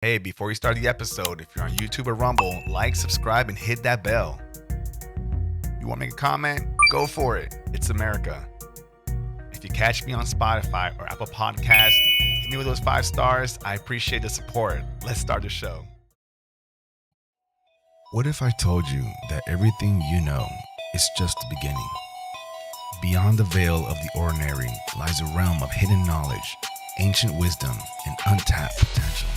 Hey, before we start the episode, if you're on YouTube or Rumble, like, subscribe, and hit that bell. You want to make a comment? Go for it. It's America. If you catch me on Spotify or Apple Podcasts, hit me with those 5 stars. I appreciate the support. Let's start the show. What if I told you that everything you know is just the beginning? Beyond the veil of the ordinary lies a realm of hidden knowledge, ancient wisdom, and untapped potential.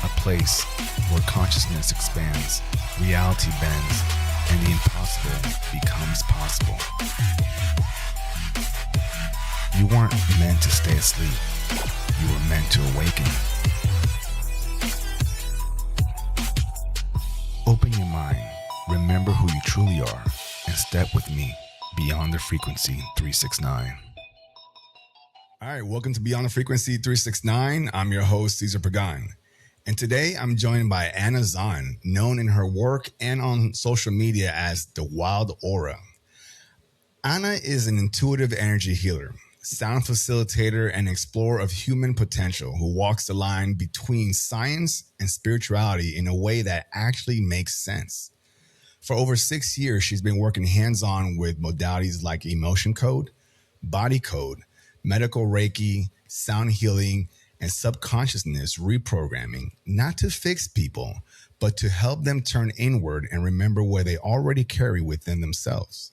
A place where consciousness expands, reality bends, and the impossible becomes possible. You weren't meant to stay asleep. You were meant to awaken. Open your mind, remember who you truly are, and step with me beyond the frequency 369. All right, welcome to Beyond the Frequency 369. I'm your host, Cesar Pagan. And today I'm joined by Anna Zahn, known in her work and on social media as the Wild Aura. Anna is an intuitive energy healer, sound facilitator, and explorer of human potential who walks the line between science and spirituality in a way that actually makes sense. For over 6 years, she's been working hands-on with modalities like emotion code, body code, medical Reiki, sound healing, and subconsciousness reprogramming, not to fix people, but to help them turn inward and remember what they already carry within themselves.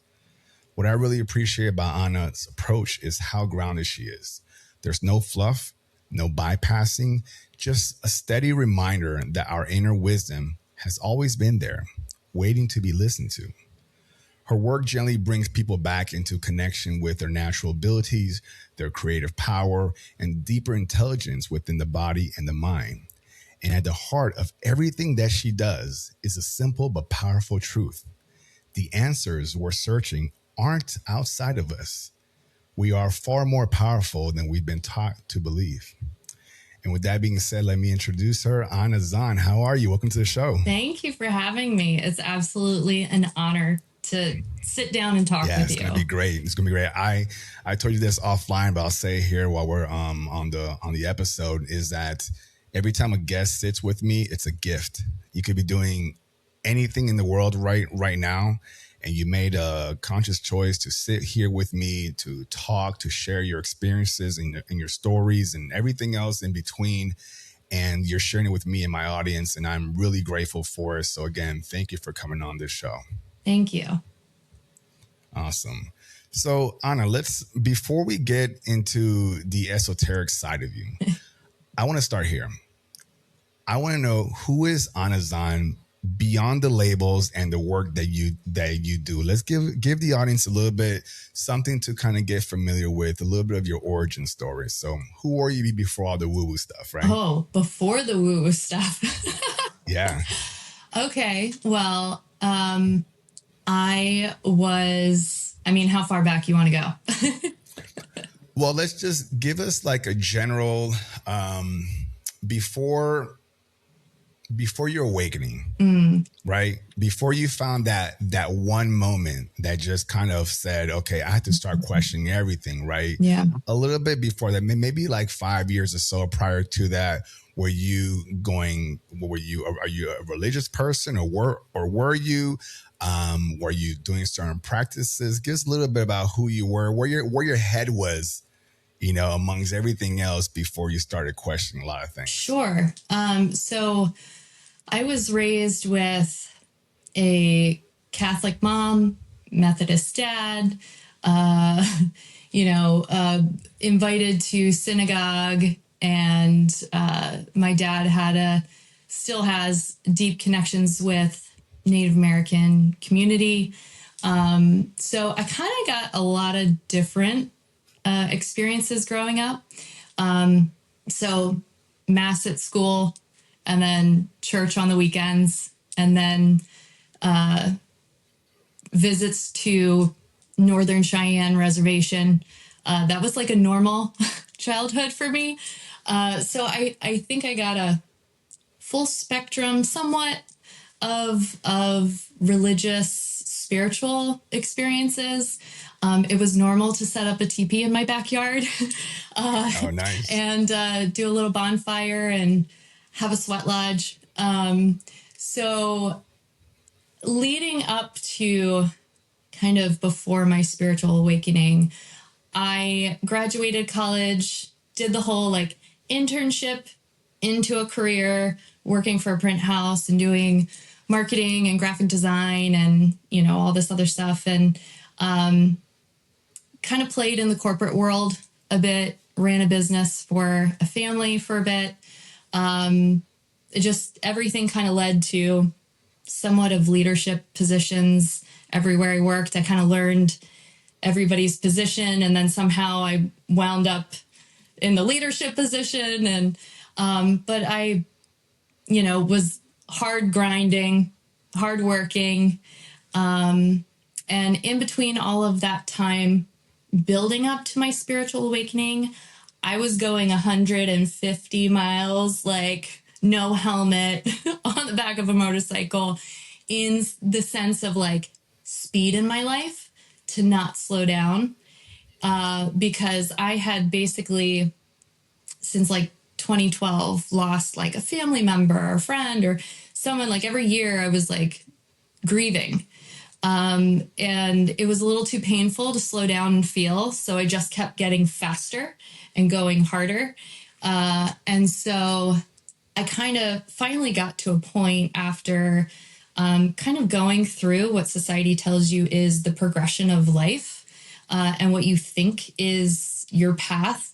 What I really appreciate about Anna's approach is how grounded she is. There's no fluff, no bypassing, just a steady reminder that our inner wisdom has always been there, waiting to be listened to. Her work gently brings people back into connection with their natural abilities, their creative power, and deeper intelligence within the body and the mind. And at the heart of everything that she does is a simple but powerful truth. The answers we're searching aren't outside of us. We are far more powerful than we've been taught to believe. And with that being said, let me introduce her, Anna Zahn. How are you? Welcome to the show. Thank you for having me. It's absolutely an honor to sit down and talk with you. It's gonna be great. It's gonna be great. I told you this offline, but I'll say it here while we're on the episode is that every time a guest sits with me, it's a gift. You could be doing anything in the world right now, and you made a conscious choice to sit here with me, to talk, to share your experiences and your stories and everything else in between. And you're sharing it with me and my audience, and I'm really grateful for it. So again, thank you for coming on this show. Thank you. Awesome. So Anna, before we get into the esoteric side of you, I want to start here. I want to know, who is Anna Zahn beyond the labels and the work that you do? Let's give the audience a little bit something to kind of get familiar with, a little bit of your origin story. So who were you before all the woo-woo stuff, right? Oh, before the woo-woo stuff. Yeah. Okay. Well, how far back you want to go? Well, let's just give us like a general, before your awakening, right? Before you found that one moment that just kind of said, okay, I have to start questioning everything, right? Yeah. A little bit before that, maybe like 5 years or so prior to that, are you a religious person, or were you doing certain practices? Give us a little bit about who you were, where your head was, amongst everything else before you started questioning a lot of things. Sure. So I was raised with a Catholic mom, Methodist dad, invited to synagogue, and my dad still has deep connections with Native American community. So I kind of got a lot of different experiences growing up. So mass at school, and then church on the weekends, and then visits to Northern Cheyenne Reservation. That was like a normal childhood for me. So I think I got a full spectrum somewhat of religious, spiritual experiences. It was normal to set up a teepee in my backyard. Oh, nice. And do a little bonfire and have a sweat lodge. So leading up to kind of before my spiritual awakening, I graduated college, did the whole like internship into a career, working for a print house and doing marketing and graphic design and, you know, all this other stuff. And kind of played in the corporate world a bit, ran a business for a family for a bit. It just everything kind of led to somewhat of leadership positions everywhere I worked. I kind of learned everybody's position, and then somehow I wound up in the leadership position. And but I, you know, was hard grinding, hard working, and in between all of that time building up to my spiritual awakening, I was going 150 miles, like no helmet on the back of a motorcycle, in the sense of like speed in my life to not slow down. Because I had basically, since like 2012, lost like a family member or a friend or someone. Like every year I was like grieving. And it was a little too painful to slow down and feel. So I just kept getting faster and going harder. And so I kind of finally got to a point after kind of going through what society tells you is the progression of life, and what you think is your path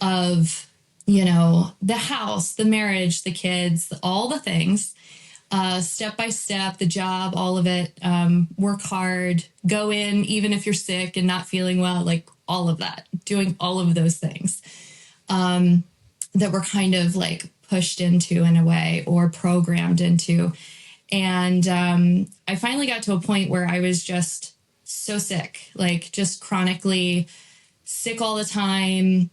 of, you know, the house, the marriage, the kids, all the things. Step by step, the job, all of it, work hard, go in, even if you're sick and not feeling well, like all of that, doing all of those things that we're kind of like pushed into in a way or programmed into. And I finally got to a point where I was just so sick, like just chronically sick all the time,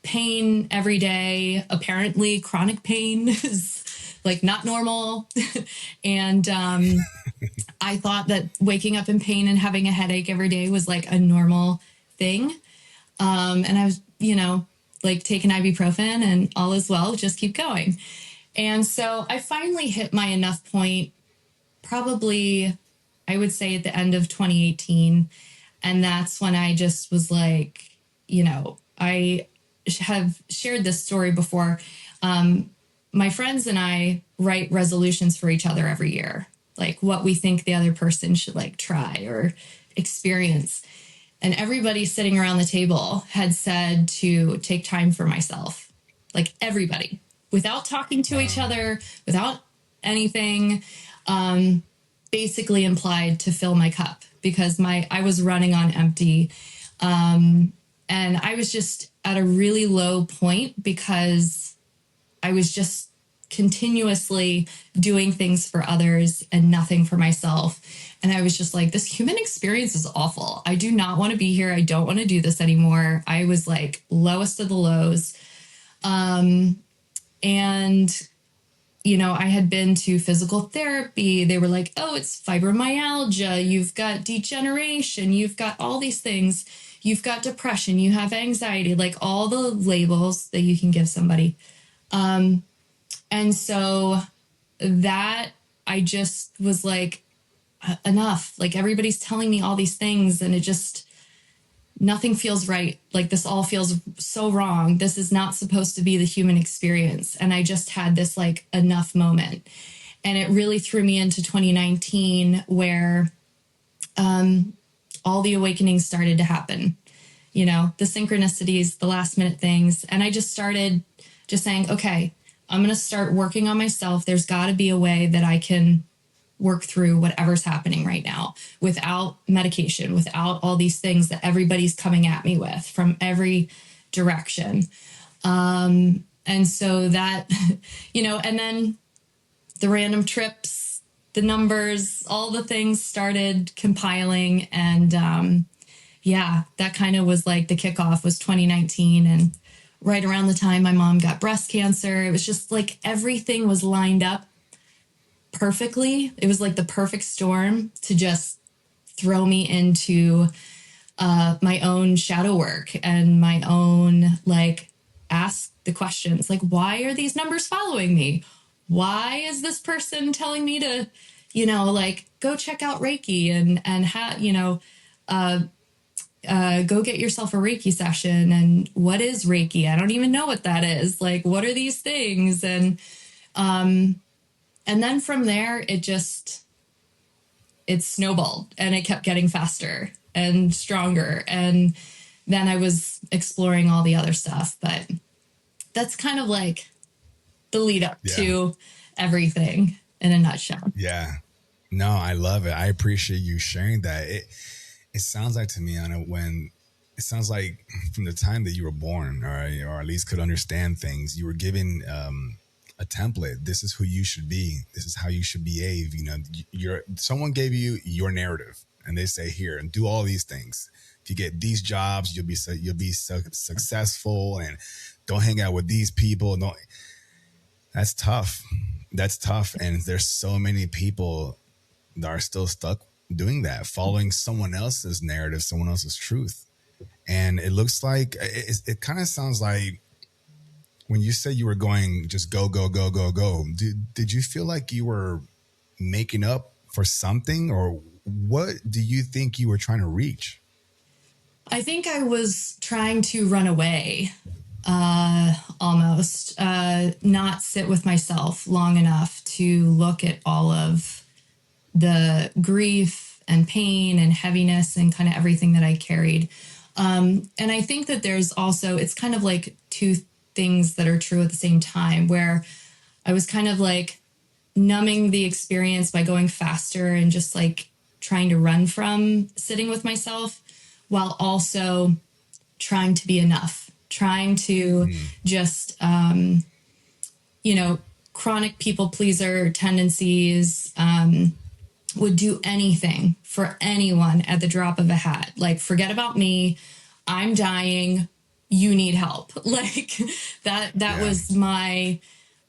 pain every day. Apparently, chronic pain is like not normal. And I thought that waking up in pain and having a headache every day was like a normal thing. And I was, you know, like taking ibuprofen and all is well, just keep going. And so I finally hit my enough point, probably, I would say at the end of 2018. And that's when I just was like, you know, I have shared this story before. My friends and I write resolutions for each other every year, like what we think the other person should like try or experience. And everybody sitting around the table had said to take time for myself, like everybody, without talking to each other, without anything, basically implied to fill my cup because I was running on empty. And I was just at a really low point because I was just continuously doing things for others and nothing for myself. And I was just like, this human experience is awful. I do not want to be here. I don't want to do this anymore. I was like lowest of the lows. And, you know, I had been to physical therapy. They were like, oh, it's fibromyalgia. You've got degeneration. You've got all these things. You've got depression. You have anxiety, like all the labels that you can give somebody. And so that I just was like, enough. Like everybody's telling me all these things and it just, nothing feels right. Like this all feels so wrong. This is not supposed to be the human experience. And I just had this like enough moment. And it really threw me into 2019 where all the awakenings started to happen. You know, the synchronicities, the last minute things. And I just started just saying, okay, I'm going to start working on myself. There's got to be a way that I can work through whatever's happening right now without medication, without all these things that everybody's coming at me with from every direction. And so that, you know, and then the random trips, the numbers, all the things started compiling. And yeah, that kind of was like the kickoff was 2019. And right around the time my mom got breast cancer, it was just like everything was lined up perfectly. It was like the perfect storm to just throw me into my own shadow work and my own like ask the questions, like, why are these numbers following me? Why is this person telling me to, like, go check out Reiki and go get yourself a Reiki session? And what is Reiki? I don't even know what that is. Like, what are these things? And then from there, it snowballed, and it kept getting faster and stronger. And then I was exploring all the other stuff, but that's kind of like the lead up to everything in a nutshell. Yeah. No, I love it. I appreciate you sharing that. It sounds like to me, Anna, it sounds like from the time that you were born, or at least could understand things, you were given a template. This is who you should be. This is how you should behave. Someone gave you your narrative, and they say, here, and do all these things. If you get these jobs, you'll be successful, and don't hang out with these people. No, that's tough. That's tough. And there's so many people that are still stuck doing that, following someone else's narrative, someone else's truth. And it looks like it kind of sounds like when you said you were going, just go, go, go, go, go. Did you feel like you were making up for something, or what do you think you were trying to reach? I think I was trying to run away, almost, not sit with myself long enough to look at all of the grief and pain and heaviness and kind of everything that I carried. And I think that there's also, it's kind of like two things that are true at the same time, where I was kind of like numbing the experience by going faster and just like trying to run from sitting with myself, while also trying to be enough, trying to just, chronic people pleaser tendencies, would do anything for anyone at the drop of a hat. Like, forget about me. I'm dying. You need help. Like that was my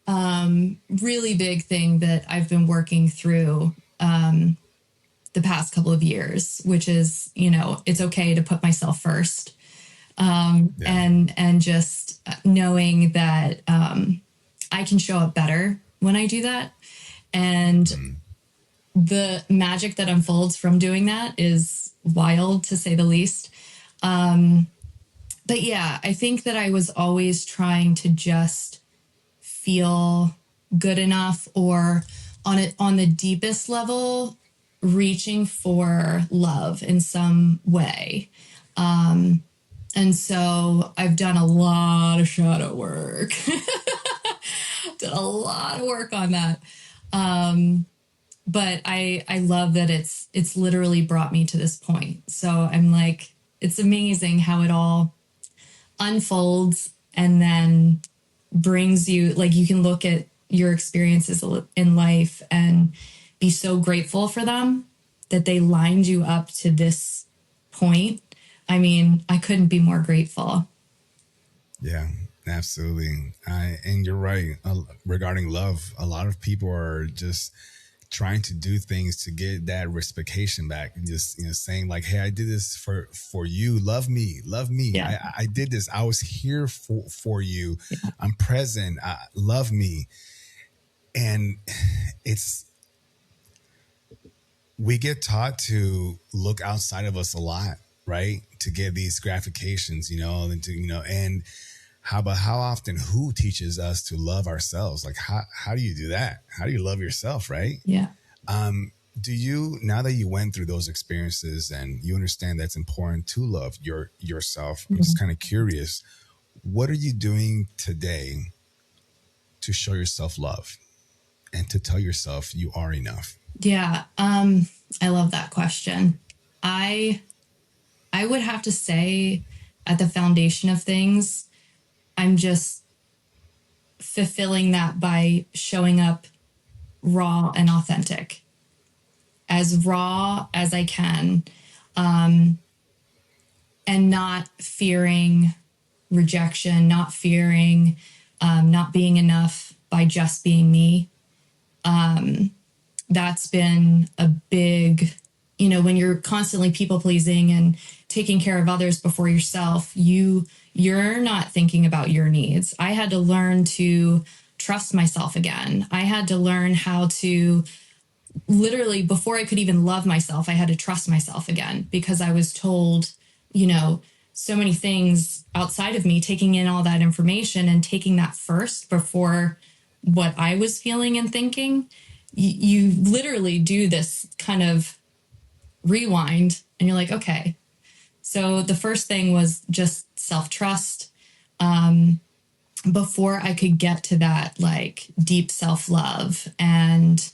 really big thing that I've been working through the past couple of years, which is, it's okay to put myself first. And just knowing that I can show up better when I do that. And the magic that unfolds from doing that is wild, to say the least. But yeah, I think that I was always trying to just feel good enough, or on the deepest level, reaching for love in some way. And so I've done a lot of shadow work, done a lot of work on that. But I love that it's literally brought me to this point. So I'm like, it's amazing how it all unfolds and then brings you, like, you can look at your experiences in life and be so grateful for them that they lined you up to this point. I mean, I couldn't be more grateful. Yeah, absolutely. And you're right. Regarding love, a lot of people are just trying to do things to get that reciprocation back, and just saying like, hey, I did this for you, love me. Yeah. I did this, I was here for you. Yeah. I'm present, love me. And we get taught to look outside of us a lot, right, to get these gratifications, and how often who teaches us to love ourselves? Like, how do you do that? How do you love yourself, right? Yeah. Do you, now that you went through those experiences and you understand that's important to love yourself, I'm just kind of curious, what are you doing today to show yourself love and to tell yourself you are enough? Yeah. I love that question. I would have to say, at the foundation of things, I'm just fulfilling that by showing up raw and authentic, as raw as I can, and not fearing rejection, not fearing not being enough by just being me. That's been a big, when you're constantly people pleasing and taking care of others before yourself, you're not thinking about your needs. I had to learn to trust myself again. I had to learn how to literally, before I could even love myself, I had to trust myself again because I was told, so many things outside of me, taking in all that information and taking that first before what I was feeling and thinking. You literally do this kind of rewind and you're like, okay. So the first thing was just self-trust. Before I could get to that like deep self-love and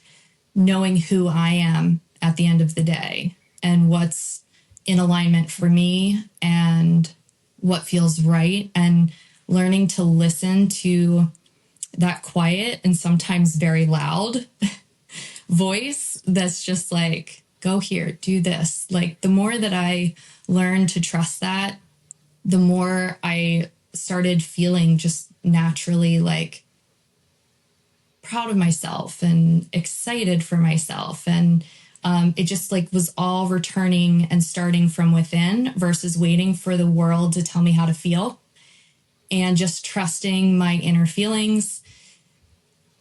knowing who I am at the end of the day and what's in alignment for me and what feels right, and learning to listen to that quiet and sometimes very loud voice that's just like, go here, do this. Like the more that I learned to trust that, the more I started feeling just naturally like proud of myself and excited for myself. And it just like was all returning and starting from within versus waiting for the world to tell me how to feel, and just trusting my inner feelings,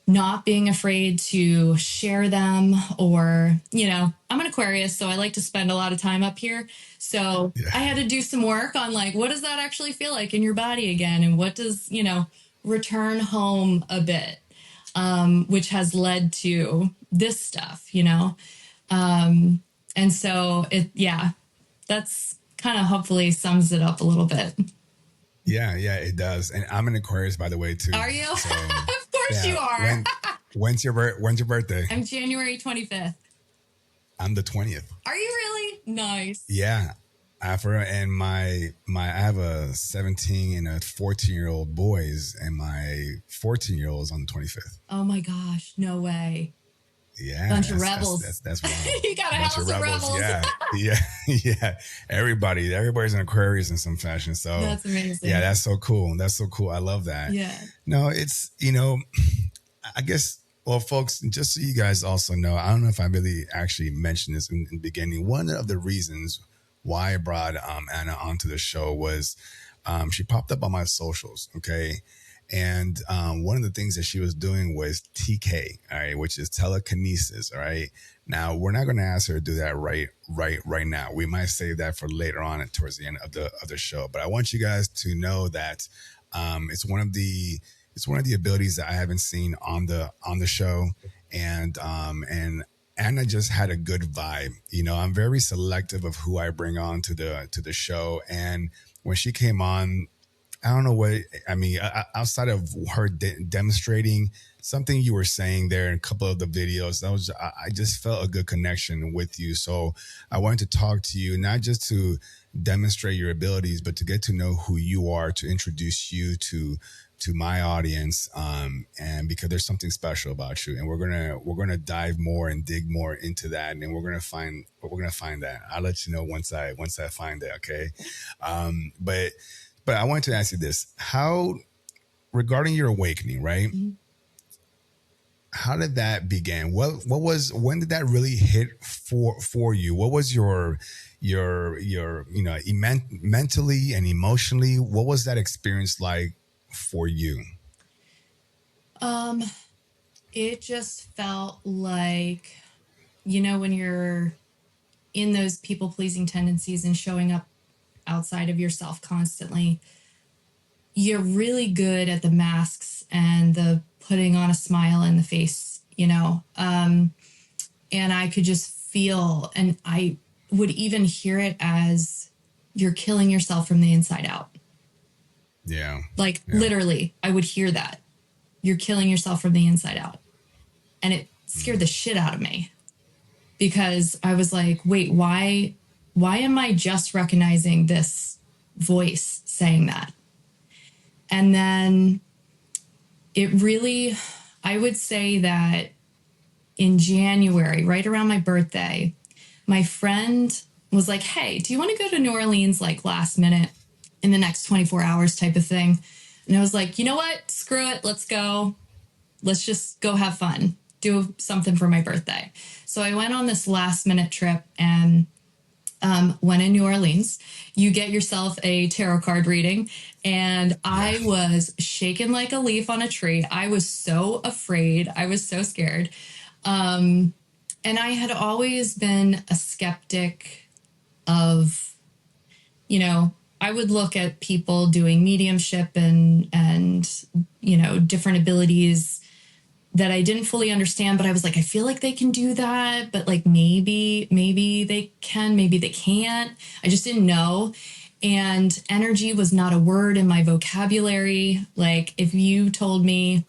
not being afraid to share them. Or, I'm an Aquarius, so I like to spend a lot of time up here. So Yeah. I had to do some work on like, what does that actually feel like in your body again? And what does, return home a bit, which has led to this stuff, and so that's kind of hopefully sums it up a little bit. Yeah, it does. And I'm an Aquarius, by the way, too. Are you? So, Of course you are. When's your birthday? I'm January 25th. I'm the 20th. Are you really? Nice. Yeah. And I have a 17 and a 14-year-old boys, and my 14-year-old is on the 25th. Oh my gosh, no way. Yeah. Bunch of rebels. That's wild. You got a house of rebels. Yeah. Everybody's an Aquarius in some fashion. So that's amazing. Yeah, that's so cool. I love that. Yeah. No, it's, I guess, well, folks, just so you guys also know, I don't know if I really actually mentioned this in the beginning. One of the reasons why I brought Anna onto the show was she popped up on my socials. Okay. And one of the things that she was doing was TK, all right, which is telekinesis. All right. Now, we're not going to ask her to do that right now. We might save that for later on towards the end of the show. But I want you guys to know that it's one of the abilities that I haven't seen on the show, and Anna just had a good vibe. I'm very selective of who I bring on to the show, and when she came on, I don't know what I mean. Outside of her demonstrating something you were saying there in a couple of the videos, I just felt a good connection with you. So I wanted to talk to you, not just to demonstrate your abilities, but to get to know who you are, to introduce you to my audience, and because there's something special about you, and we're gonna dive more and dig more into that, and we're gonna find that. I'll let you know once I find it. Okay, But I wanted to ask you this: how, regarding your awakening, right? Mm-hmm. How did that begin? When did that really hit for you? What was your mentally and emotionally? What was that experience like for you? It just felt like, when you're in those people pleasing tendencies and showing up outside of yourself constantly, you're really good at the masks and the putting on a smile in the face, and I could just feel, and I would even hear it as you're killing yourself from the inside out. Yeah. Literally, I would hear that. You're killing yourself from the inside out. And it scared the shit out of me, because I was like, wait, why am I just recognizing this voice saying that? And then it really, I would say that in January, right around my birthday, my friend was like, hey, do you want to go to New Orleans like last minute in the next 24 hours type of thing? And I was like, you know what? Screw it. Let's go. Let's just go have fun. do something for my birthday. So I went on this last minute trip and when in New Orleans, you get yourself a tarot card reading. And I was shaken like a leaf on a tree. I was so afraid. I was so scared. And I had always been a skeptic of, you know, I would look at people doing mediumship and different abilities that I didn't fully understand, but I was like, I feel like they can do that, but like maybe they can, maybe they can't. I just didn't know. And energy was not a word in my vocabulary. Like if you told me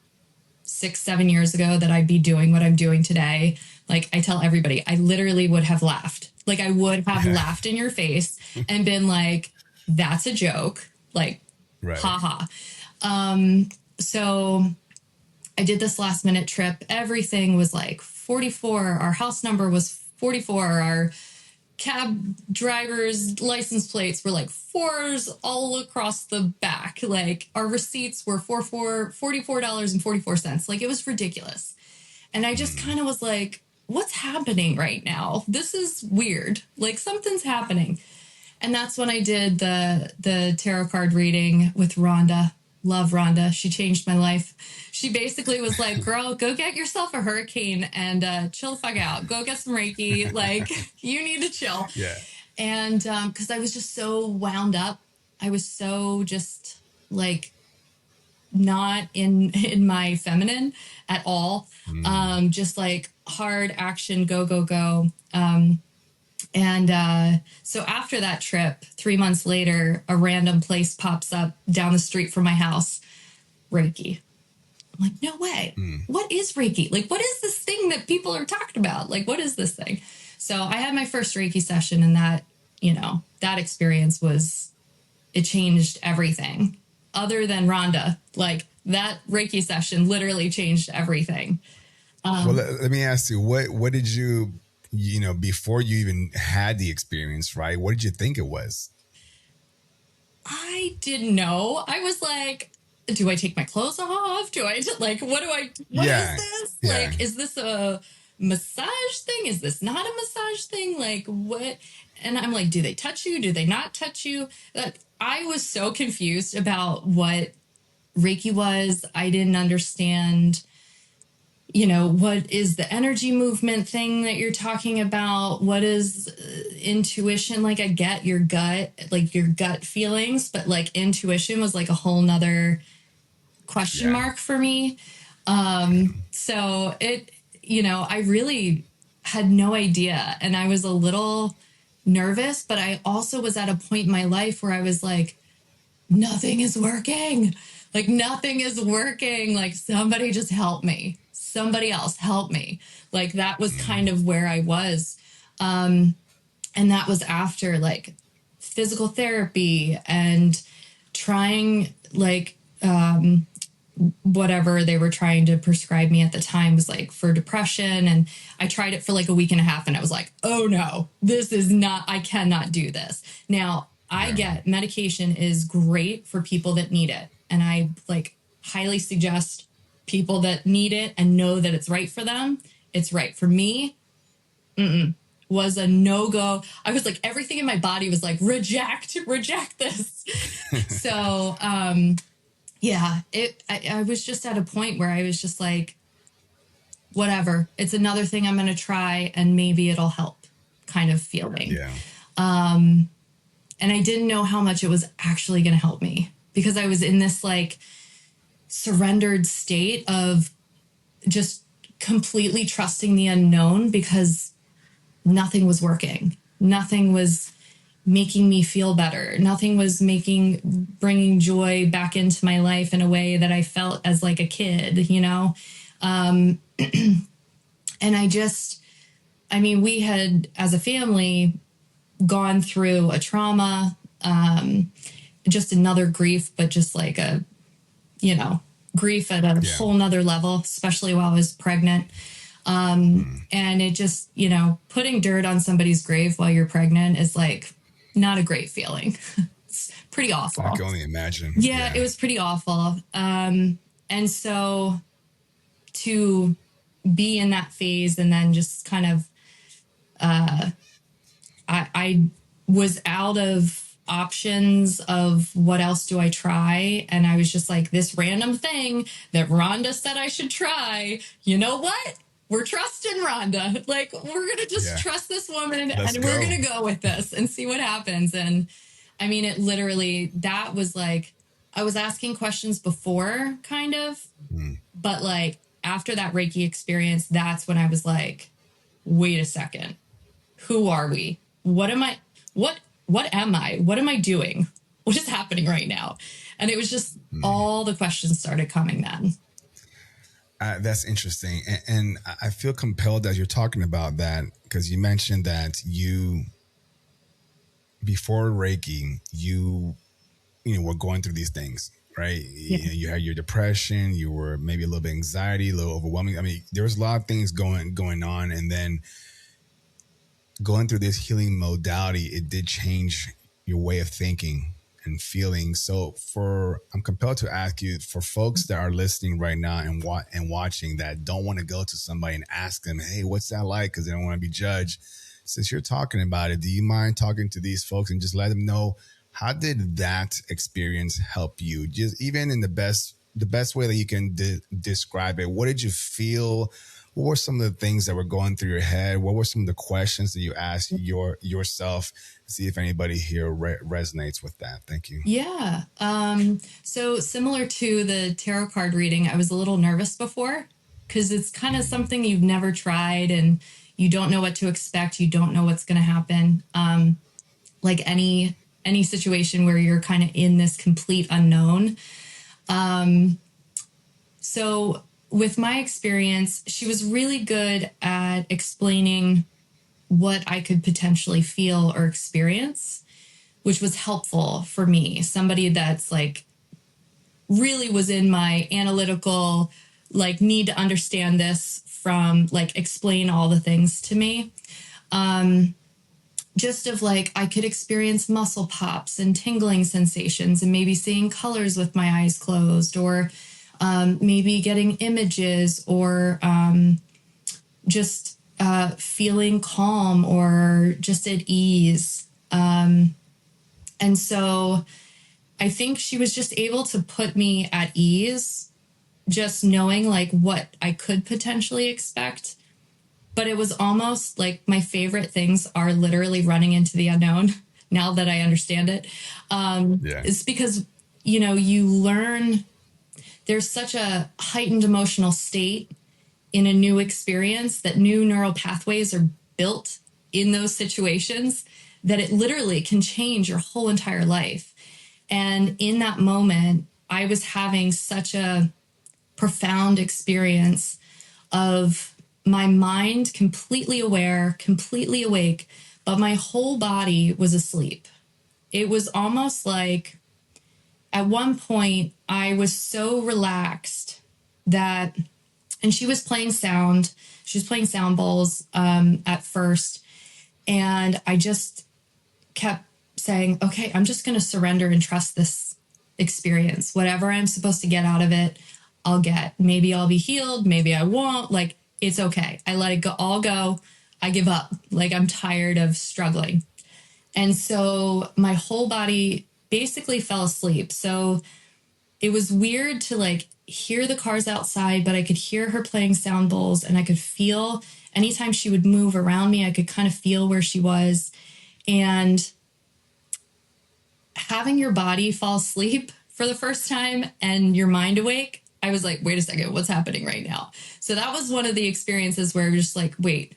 6-7 years ago that I'd be doing what I'm doing today, like I tell everybody, I literally would have laughed. Like I would have laughed in your face and been like, that's a joke. Like, haha. So I did this last minute trip. Everything was like 44. Our house number was 44. Our cab driver's license plates were like fours all across the back. Like our receipts were $44.44. Like it was ridiculous. And I just kind of was like, what's happening right now? This is weird. Like something's happening. And that's when I did the tarot card reading with Rhonda. Love Rhonda. She changed my life. She basically was like, girl, go get yourself a hurricane and chill the fuck out. Go get some Reiki. Like, you need to chill. Yeah. And because I was just so wound up. I was so just like not in my feminine at all. Just like hard action, go, go, go. So after that trip, 3 months later, a random place pops up down the street from my house, Reiki. I'm like, no way. What is Reiki? Like, what is this thing that people are talking about? Like, what is this thing? So I had my first Reiki session and that experience it changed everything other than Rhonda. Like that Reiki session literally changed everything. Well, let me ask you, what did you before you even had the experience, right? What did you think it was? I didn't know. I was like, do I take my clothes off? What is this? Yeah. Like, is this a massage thing? Is this not a massage thing? Like, what? And I'm like, do they touch you? Do they not touch you? I was so confused about what Reiki was. I didn't understand, what is the energy movement thing that you're talking about? What is intuition? Like I get your gut feelings, but like intuition was like a whole nother question mark for me. So I really had no idea. And I was a little nervous, but I also was at a point in my life where I was like, nothing is working. Like nothing is working. Like somebody just help me. Somebody else help me. Like that was kind of where I was. And that was after like physical therapy and trying like whatever they were trying to prescribe me at the time was like for depression. And I tried it for like a week and a half and I was like, oh no, I cannot do this. Now I get medication is great for people that need it. And I like highly suggest people that need it and know that it's right for them. It's right for me. Was a no-go. I was like, everything in my body was like, reject this. So, I was just at a point where I was just like, whatever, it's another thing I'm going to try and maybe it'll help kind of feeling. Yeah. And I didn't know how much it was actually going to help me because I was in this like surrendered state of just completely trusting the unknown because nothing was working. Nothing was making me feel better. Nothing was bringing joy back into my life in a way that I felt as like a kid, And we had, as a family, gone through a trauma, just another grief, but just like grief at a whole nother level, especially while I was pregnant. And it just, putting dirt on somebody's grave while you're pregnant is like not a great feeling. It's pretty awful. I can only imagine. Yeah, it was pretty awful. And so to be in that phase, and then just kind of I was out of options of what else do I try. And I was just like, this random thing that Rhonda said I should try. You know what? We're trusting Rhonda. Like, we're going to just trust this woman and we're going to go with this and see what happens. And I mean, it literally, that was like, I was asking questions before, kind of, but like after that Reiki experience, that's when I was like, wait a second. Who are we? What am I? What am I? What am I doing? What is happening right now? And it was just all the questions started coming then. That's interesting. And I feel compelled as you're talking about that, because you mentioned that before Reiki, you were going through these things, right? Yeah. You had your depression, you were maybe a little bit anxiety, a little overwhelming. I mean, there was a lot of things going on. And then going through this healing modality, it did change your way of thinking and feeling. So I'm compelled to ask you, for folks that are listening right now and watching, that don't want to go to somebody and ask them, hey, what's that like? Because they don't want to be judged. Since you're talking about it, do you mind talking to these folks and just let them know, how did that experience help you? Just even in the best way that you can describe it. What did you feel? What were some of the things that were going through your head? What were some of the questions that you asked yourself? See if anybody here resonates with that. Thank you. Yeah. So similar to the tarot card reading, I was a little nervous before, because it's kind of something you've never tried and you don't know what to expect. You don't know what's going to happen. Like any situation where you're kind of in this complete unknown. So with my experience, she was really good at explaining what I could potentially feel or experience, which was helpful for me. Somebody that's like really was in my analytical, like, need to understand this from, like, explain all the things to me. Just of like, I could experience muscle pops and tingling sensations and maybe seeing colors with my eyes closed, or maybe getting images, or just feeling calm or just at ease. And so I think she was just able to put me at ease, just knowing like what I could potentially expect. But it was almost like my favorite things are literally running into the unknown now that I understand it. It's because, you learn, there's such a heightened emotional state in a new experience, that new neural pathways are built in those situations, that it literally can change your whole entire life. And in that moment, I was having such a profound experience of my mind completely aware, completely awake, but my whole body was asleep. It was almost like at one point I was so relaxed that, and she was playing sound. She was playing sound bowls at first. And I just kept saying, okay, I'm just going to surrender and trust this experience. Whatever I'm supposed to get out of it, I'll get. Maybe I'll be healed. Maybe I won't. Like, it's okay. I let it all go. I give up. Like, I'm tired of struggling. And so my whole body basically fell asleep. So it was weird to like hear the cars outside, but I could hear her playing sound bowls, and I could feel anytime she would move around me, I could kind of feel where she was. And having your body fall asleep for the first time and your mind awake, I was like, wait a second, what's happening right now? So that was one of the experiences where I was just like, wait,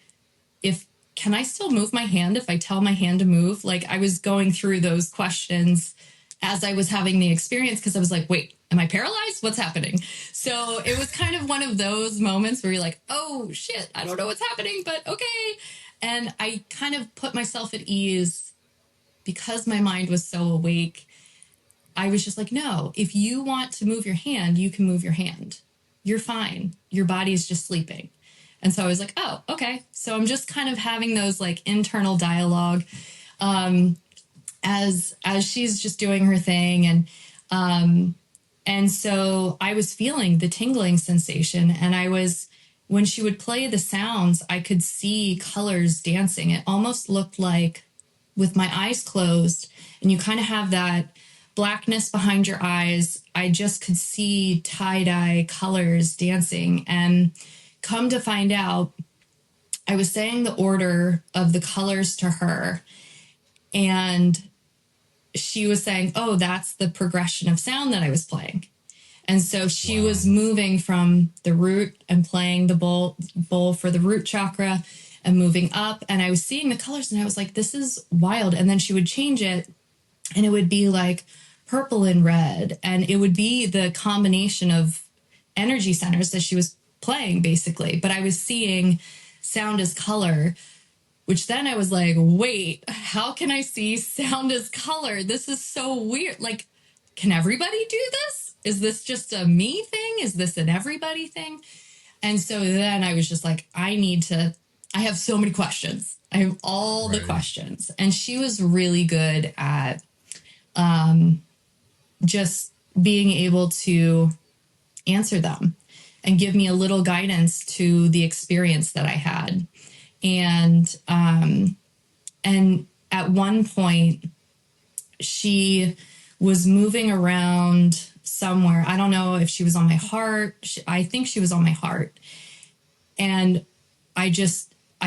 can I still move my hand if I tell my hand to move? Like, I was going through those questions as I was having the experience, because I was like, wait, am I paralyzed? What's happening? So it was kind of one of those moments where you're like, oh shit, I don't know what's happening, but okay. And I kind of put myself at ease because my mind was so awake. I was just like, no, if you want to move your hand, you can move your hand. You're fine. Your body is just sleeping. And so I was like, oh, okay. So I'm just kind of having those like internal dialogue as she's just doing her thing. And so I was feeling the tingling sensation, and I was when she would play the sounds, I could see colors dancing. It almost looked like with my eyes closed, and you kind of have that blackness behind your eyes. I just could see tie-dye colors dancing. And come to find out, I was saying the order of the colors to her, and she was saying, oh, that's the progression of sound that I was playing. And so she was moving from the root and playing the bowl for the root chakra and moving up. And I was seeing the colors and I was like, this is wild. And then she would change it and it would be like purple and red. And it would be the combination of energy centers that she was playing, basically. But I was seeing sound as color, which then I was like, wait, how can I see sound as color? This is so weird. Like, can everybody do this? Is this just a me thing? Is this an everybody thing? And so then I was just like, I have so many questions. I have all the questions. And she was really good at just being able to answer them and give me a little guidance to the experience that I had. And at one point, she was moving around somewhere. I don't know if she was on my heart. I think she was on my heart. And I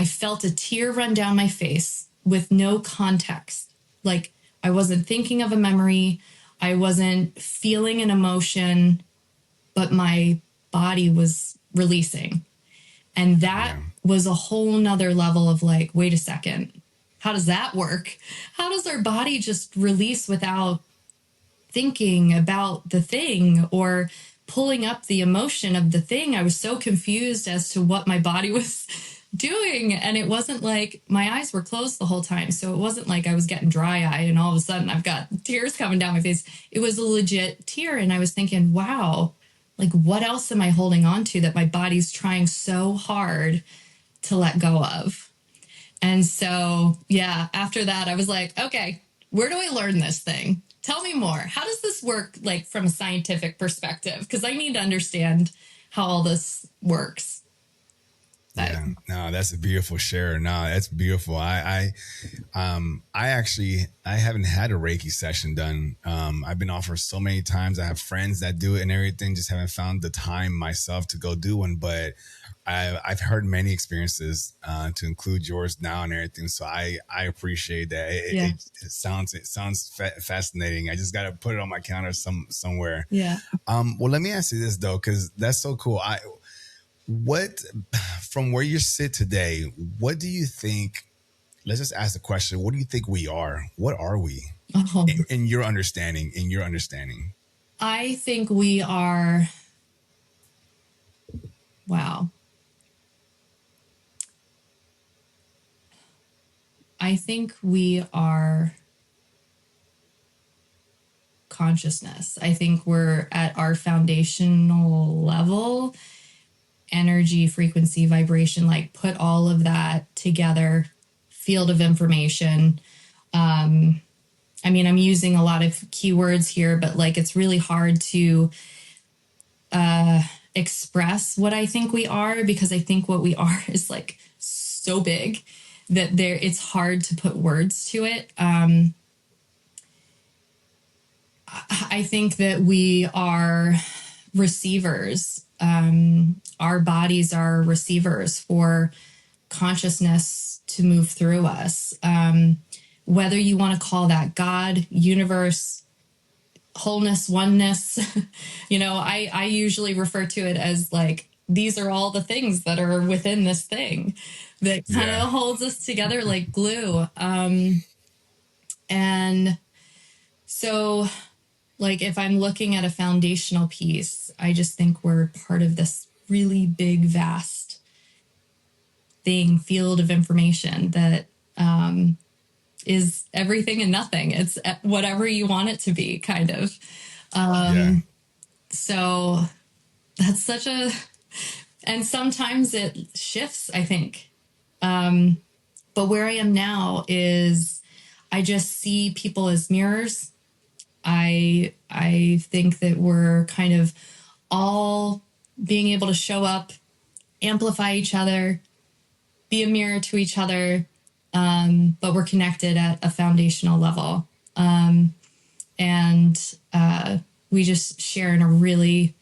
felt a tear run down my face with no context. Like, I wasn't thinking of a memory. I wasn't feeling an emotion, but my body was releasing. And that was a whole nother level of like, wait a second, how does that work? How does our body just release without thinking about the thing or pulling up the emotion of the thing? I was so confused as to what my body was doing. And it wasn't like my eyes were closed the whole time. So it wasn't like I was getting dry eye and all of a sudden I've got tears coming down my face. It was a legit tear. And I was thinking, wow, like what else am I holding on to that my body's trying so hard to let go of? And so, yeah, after that, I was like, okay, where do I learn this thing? Tell me more. How does this work, like from a scientific perspective? Because I need to understand how all this works. Yeah, no, that's a beautiful share. No, that's beautiful. I haven't had a Reiki session done. I've been offered so many times. I have friends that do it and everything. Just haven't found the time myself to go do one. But I've heard many experiences to include yours now and everything. So I appreciate that. It sounds fascinating. I just got to put it on my calendar somewhere. Yeah. Well, let me ask you this though, because that's so cool. From where you sit today, what do you think? Let's just ask the question. What do you think we are? What are we in your understanding? I think we are. Wow. I think we are consciousness. I think we're at our foundational level, energy, frequency, vibration, like put all of that together, field of information. I mean, I'm using a lot of keywords here, but like it's really hard to express what I think we are, because I think what we are is like so big that it's hard to put words to it. I think that we are receivers. Our bodies are receivers for consciousness to move through us. Whether you want to call that God, universe, wholeness, oneness, I usually refer to it as like, these are all the things that are within this thing that kind of holds us together like glue. And so, like, if I'm looking at a foundational piece, I just think we're part of this really big, vast thing, field of information that is everything and nothing. It's whatever you want it to be, kind of. So that's and sometimes it shifts, I think. But where I am now is I just see people as mirrors. I think that we're kind of all being able to show up amplify each other, be a mirror to each other, but we're connected at a foundational level. And we just share in a really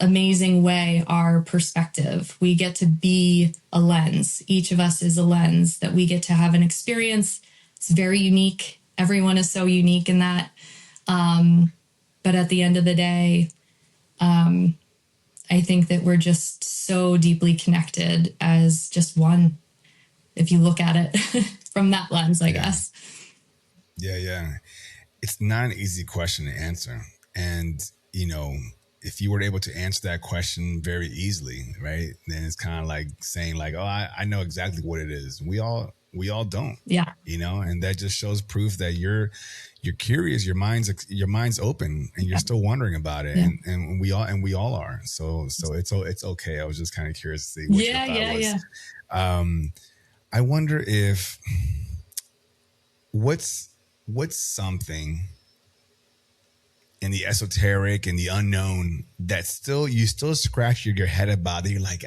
amazing way our perspective. We get to be a lens. Each of us is a lens that we get to have an experience. It's very unique. Everyone is so unique in that. But at the end of the day, I think that we're just so deeply connected as just one, if you look at it from that lens, I guess. Yeah. It's not an easy question to answer. And, if you were able to answer that question very easily, right, then it's kind of like saying like, oh, I know exactly what it is. We all don't, Yeah. And that just shows proof that you're curious, your mind's open, and you're still wondering about it. Yeah. And we all are. So it's okay. I was just kind of curious to see what your thought was. Yeah. I wonder if what's something in the esoteric and the unknown that you still scratch your head about it. You're like,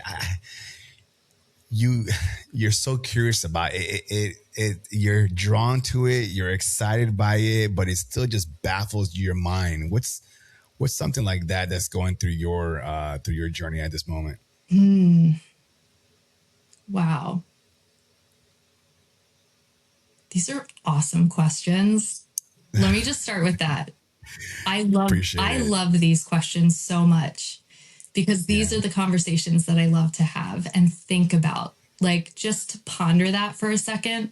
you're so curious about it. You're drawn to it. You're excited by it, but it still just baffles your mind. What's something like that that's going through your journey at this moment? Wow. These are awesome questions. Let me just start with that. I love these questions so much because these are the conversations that I love to have and think about. Like, just to ponder that for a second.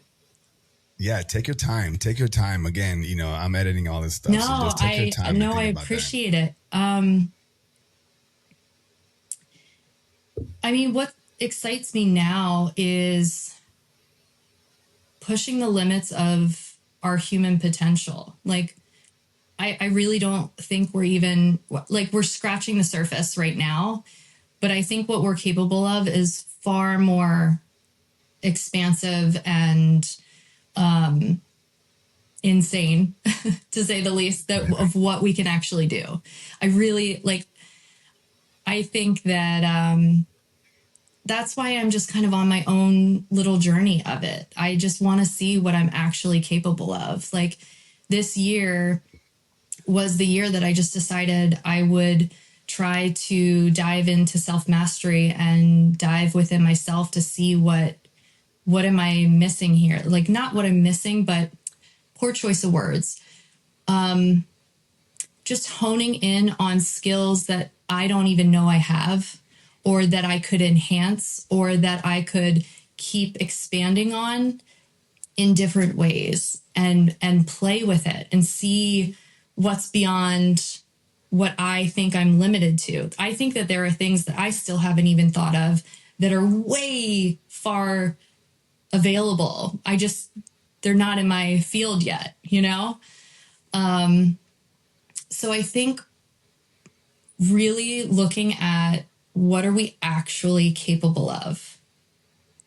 Yeah, take your time. Take your time. Again, I'm editing all this stuff. No, so just take your time. I appreciate it. I mean, what excites me now is pushing the limits of our human potential. Like, I really don't think we're scratching the surface right now, but I think what we're capable of is far more expansive and insane, to say the least, of what we can actually do. I think that that's why I'm just kind of on my own little journey of it. I just want to see what I'm actually capable of. Like, this year was the year that I just decided I would try to dive into self-mastery and dive within myself to see what am I missing here? Like, not what I'm missing, but poor choice of words. Just honing in on skills that I don't even know I have, or that I could enhance, or that I could keep expanding on in different ways, and play with it and see what's beyond what I think I'm limited to. I think that there are things that I still haven't even thought of that are way far available. They're not in my field yet, So I think really looking at what are we actually capable of,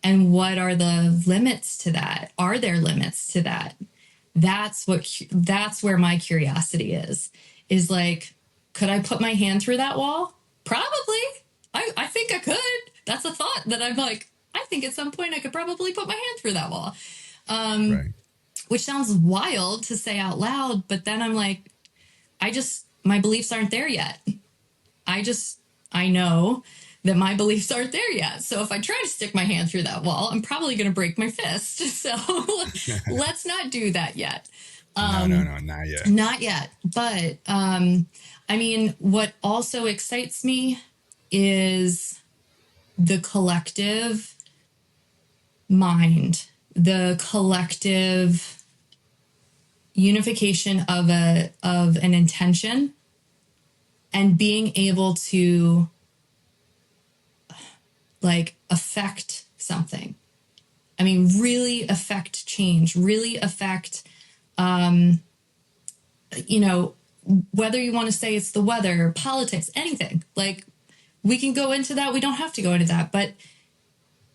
and what are the limits to that? Are there limits to that? That's where my curiosity is like, could I put my hand through that wall? Probably. I think I could. That's a thought that I'm like, I think at some point I could probably put my hand through that wall. Right. Which sounds wild to say out loud, but then I'm like, my beliefs aren't there yet. I know that my beliefs aren't there yet. So if I try to stick my hand through that wall, I'm probably going to break my fist. So let's not do that yet. No, not yet. Not yet. But, I mean, what also excites me is the collective mind, the collective unification of an intention, and being able to affect something. I mean, really affect change, really affect, whether you want to say it's the weather, politics, anything. Like, we can go into that. We don't have to go into that. But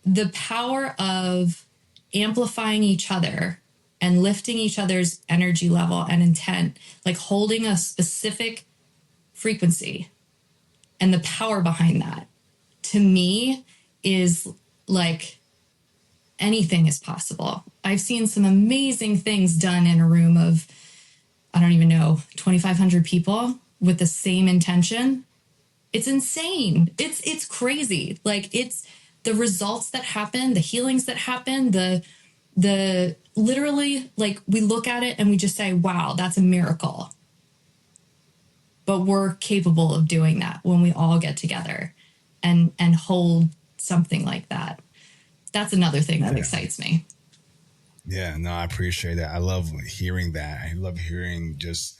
the power of amplifying each other and lifting each other's energy level and intent, like holding a specific frequency, and the power behind that, to me, is like anything is possible. I've seen some amazing things done in a room of, I don't even know, 2,500 people with the same intention. It's insane. It's crazy. Like, it's the results that happen, the healings that happen, the literally, like, we look at it and we just say, wow, that's a miracle. But we're capable of doing that when we all get together and hold something like that. That's another thing that excites me. Yeah, no, I appreciate that. I love hearing that. I love hearing just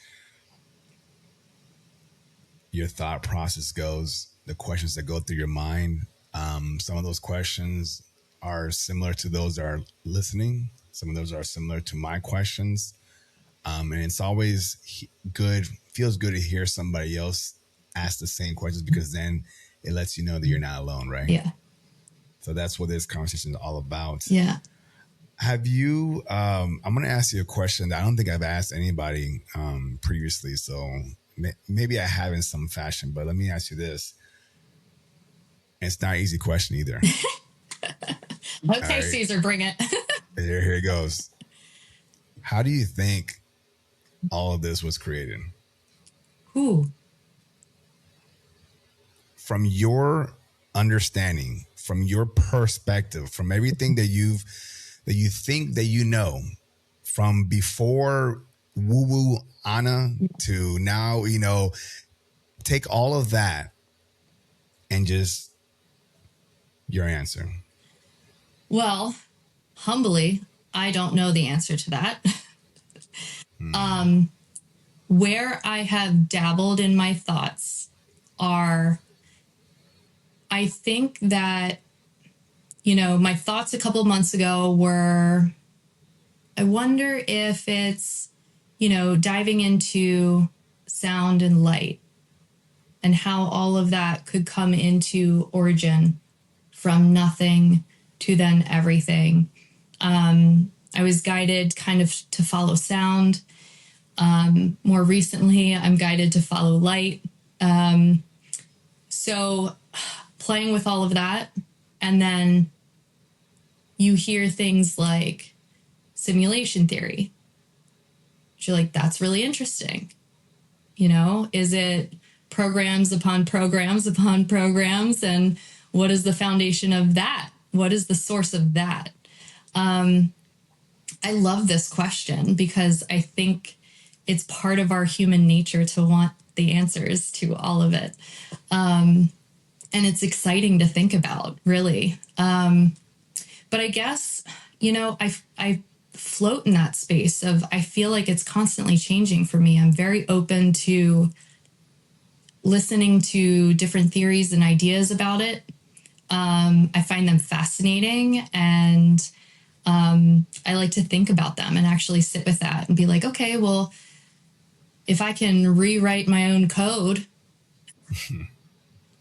your thought process goes, the questions that go through your mind. Some of those questions are similar to those that are listening. Some of those are similar to my questions. And it's always good, feels good to hear somebody else ask the same questions, because then it lets you know that you're not alone, right? Yeah. So that's what this conversation is all about. Yeah. Have you, I'm going to ask you a question that I don't think I've asked anybody previously. So maybe I have in some fashion, but let me ask you this. It's not an easy question either. Okay, right. Cesar, bring it. Here it goes. How do you think all of this was created? Who? From your understanding, from your perspective, from everything that you think that you know, from before woo-woo Anna to now, take all of that and just your answer. Well, humbly, I don't know the answer to that. Where I have dabbled in my thoughts are, I think that, my thoughts a couple months ago were, I wonder if it's, diving into sound and light and how all of that could come into origin from nothing to then everything. I was guided kind of to follow sound. More recently, I'm guided to follow light. So playing with all of that, and then you hear things like simulation theory. You're like, that's really interesting. Is it programs upon programs upon programs? And what is the foundation of that? What is the source of that? I love this question because I think it's part of our human nature to want the answers to all of it. And it's exciting to think about, really. But I guess, I float in that space of, I feel like it's constantly changing for me. I'm very open to listening to different theories and ideas about it. I find them fascinating, and I like to think about them and actually sit with that and be like, okay, well, if I can rewrite my own code,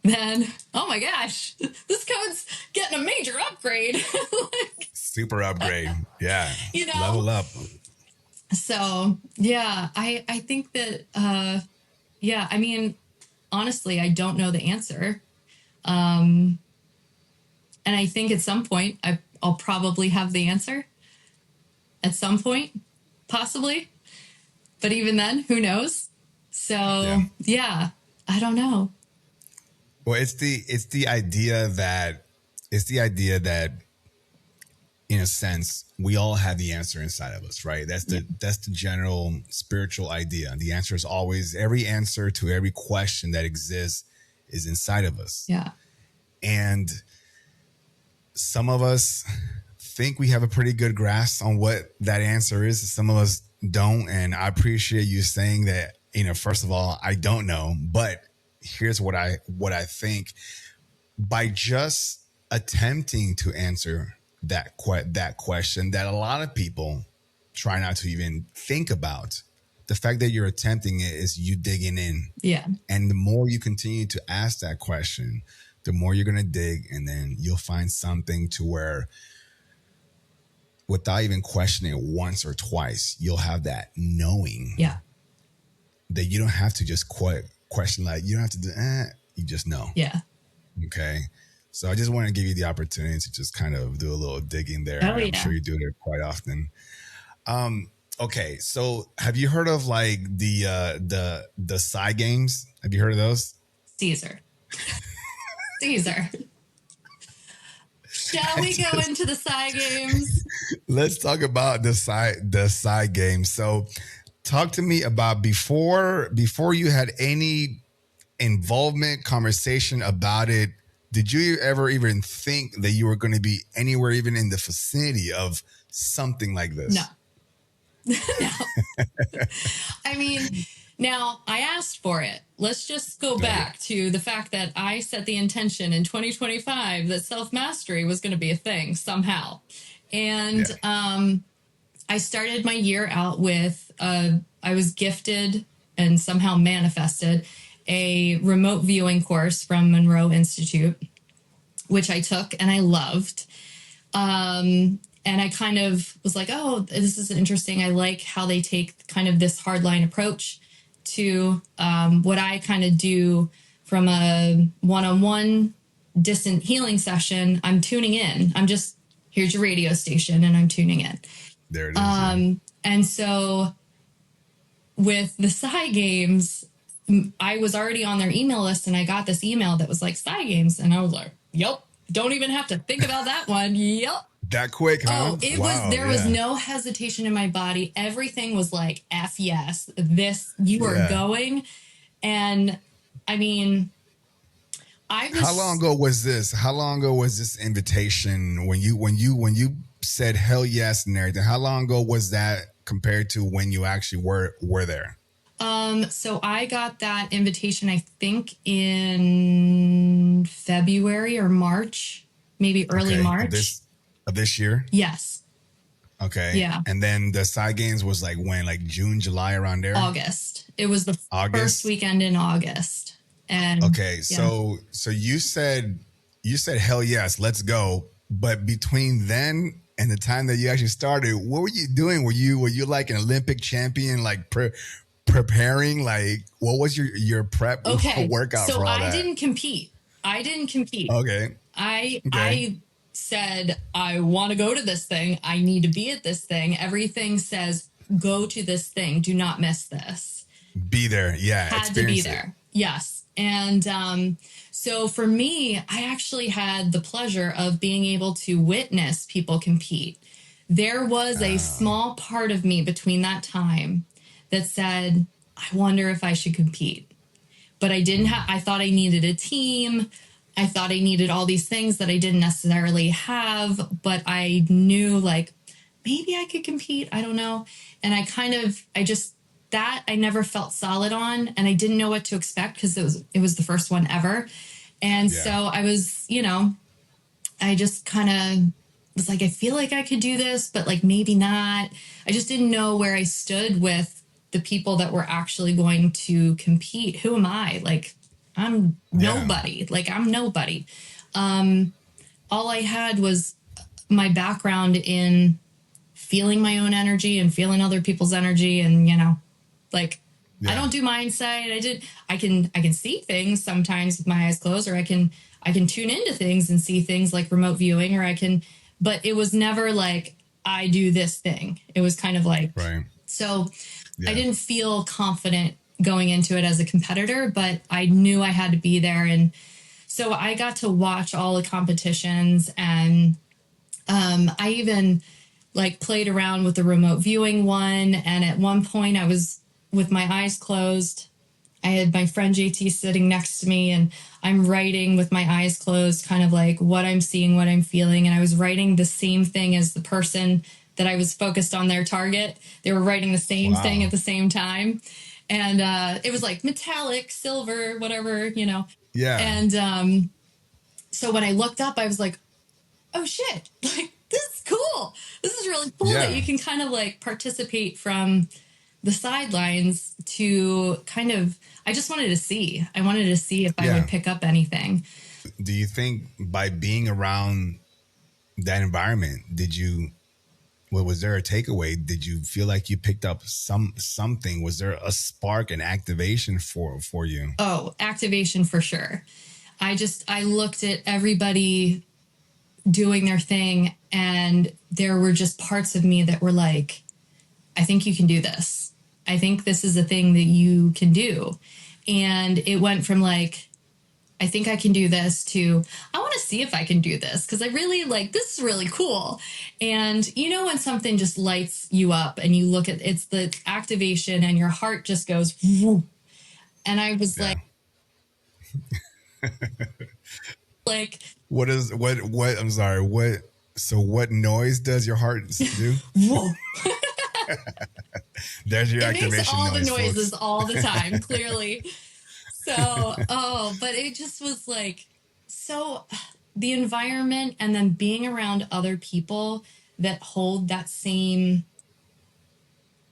then, oh my gosh, this code's getting a major upgrade. Super upgrade. Yeah. Level up. So, yeah, I think that, I mean, honestly, I don't know the answer. And I think at some point I'll probably have the answer at some point, possibly. But even then, who knows? So, yeah I don't know. Well, it's the idea that in a sense, we all have the answer inside of us, right? That's the general spiritual idea. The answer is always, every answer to every question that exists is inside of us. Yeah. And some of us think we have a pretty good grasp on what that answer is. Some of us don't. And I appreciate you saying that, first of all, I don't know, but here's what I think. By just attempting to answer that question that a lot of people try not to even think about, the fact that you're attempting it is you digging in. Yeah. And the more you continue to ask that question, the more you're going to dig, and then you'll find something to where, without even questioning it once or twice, you'll have that knowing. Yeah. That you don't have to just question, like, you don't have to do, you just know. Yeah. Okay. So I just want to give you the opportunity to just kind of do a little digging there. Oh, I'm yeah. sure you do it quite often. Okay, so have you heard of like the Psi Games? Have you heard of those? Cesar. Cesar. Shall we go into the Psi Games? Let's talk about the Psi Games. So talk to me about before you had any involvement, conversation about it. Did you ever even think that you were going to be anywhere, even in the vicinity of something like this? No. No. I mean, now I asked for it. Let's just go back to the fact that I set the intention in 2025 that self-mastery was going to be a thing somehow. And I started my year out with, I was gifted and somehow manifested a remote viewing course from Monroe Institute, which I took and I loved. And I kind of was like, oh, this is interesting. I like how they take kind of this hardline approach to what I kind of do from a one-on-one distant healing session. I'm tuning in. I'm just, here's your radio station and I'm tuning in. There it is. And so with the Psi Games, I was already on their email list and I got this email that was like Psi Games. And I was like, yep, don't even have to think about that one. Yep. That quick, huh? Oh, it was, there was no hesitation in my body. Everything was like, F yes, this, you are going. And I mean, I was. How long ago was this? How long ago was this invitation when you said hell yes and everything? How long ago was that compared to when you actually were there? So I got that invitation, I think in February or March, maybe early March. Of this year? Yes. Okay. Yeah. And then the Psi Games was like when? Like June, July, around there? August. It was the first weekend in August. And okay, so you said hell yes, let's go. But between then and the time that you actually started, what were you doing? Were you like an Olympic champion, like preparing? Like what was your prep workout so for all that? I didn't compete. Okay. I said, I want to go to this thing. I need to be at this thing. Everything says, go to this thing. Do not miss this. Be there. Yeah. Had to be there. Yes. And so for me, I actually had the pleasure of being able to witness people compete. There was a small part of me between that time that said, I wonder if I should compete. But I didn't have, I thought I needed a team. I thought I needed all these things that I didn't necessarily have, but I knew like maybe I could compete. I don't know. And I never felt solid on, and I didn't know what to expect because it was the first one ever. And so I was, I just kind of was like, I feel like I could do this, but like maybe not. I just didn't know where I stood with the people that were actually going to compete. Who am I? Like, I'm nobody. Like, I'm nobody. All I had was my background in feeling my own energy and feeling other people's energy. And, I don't do mindsight. I can see things sometimes with my eyes closed, or I can tune into things and see things like remote viewing, but it was never like, I do this thing. It was kind of like, so I didn't feel confident going into it as a competitor, but I knew I had to be there. And so I got to watch all the competitions, and I even played around with the remote viewing one. And at one point I was with my eyes closed. I had my friend JT sitting next to me, and I'm writing with my eyes closed, kind of like what I'm seeing, what I'm feeling. And I was writing the same thing as the person that I was focused on their target. They were writing the same thing at the same time. And it was like metallic, silver, whatever, Yeah. And so when I looked up, I was like, oh shit, like this is cool. This is really cool that you can kind of participate from the sidelines to kind of, I just wanted to see. I wanted to see if I would pick up anything. Do you think by being around that environment, was there a takeaway? Did you feel like you picked up something? Was there a spark, an activation for you? Oh, activation for sure. I looked at everybody doing their thing, and there were just parts of me that were like, I think you can do this. I think this is a thing that you can do. And it went from like, I think I can do this to, I want to see if I can do this because I really like, this is really cool. And you know, when something just lights you up and you look at it's the activation and your heart just goes, whoop. And I was Yeah. like, What I'm sorry, what noise does your heart do? whoa. There's your It activation makes all noise, the noises folks. all the time, clearly. So, but it just was like, so the environment and then being around other people that hold that same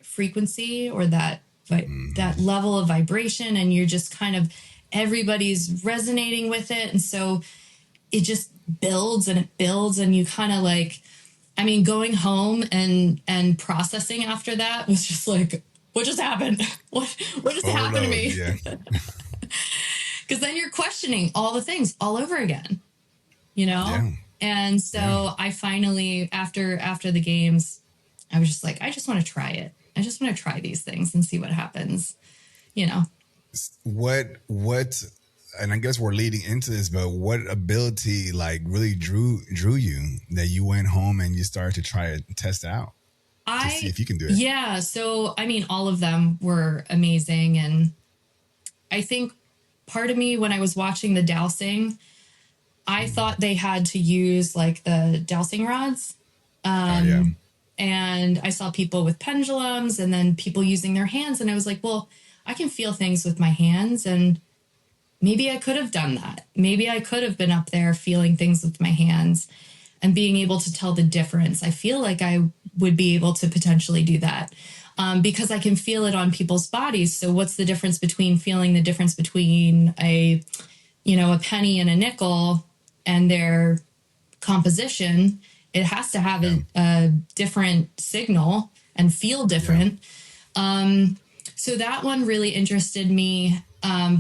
frequency or that that level of vibration, and you're just kind of everybody's resonating with it, and so it just builds and it builds, and you kind of like, I mean, going home and processing after that was just like, what just happened? What just happened to Overload, me? yeah. Because then you're questioning all the things all over again, you know? Yeah. And so Yeah. I finally, after the games, I was just like, I just want to try it. I just want to try these things and see what happens, you know? What and I guess we're leading into this, but what ability like really drew you that you went home and you started to try it, test out to see if you can do it? Yeah. So, I mean, all of them were amazing. And I think part of me, when I was watching the dowsing, I thought they had to use like the dowsing rods. Oh yeah. And I saw people with pendulums and then people using their hands. And I was like, well, I can feel things with my hands. And maybe I could have done that. Maybe I could have been up there feeling things with my hands and being able to tell the difference. I feel like I would be able to potentially do that because I can feel it on people's bodies. So what's the difference between feeling the difference between a penny and a nickel and their composition? It has to have a different signal and feel different. So that one really interested me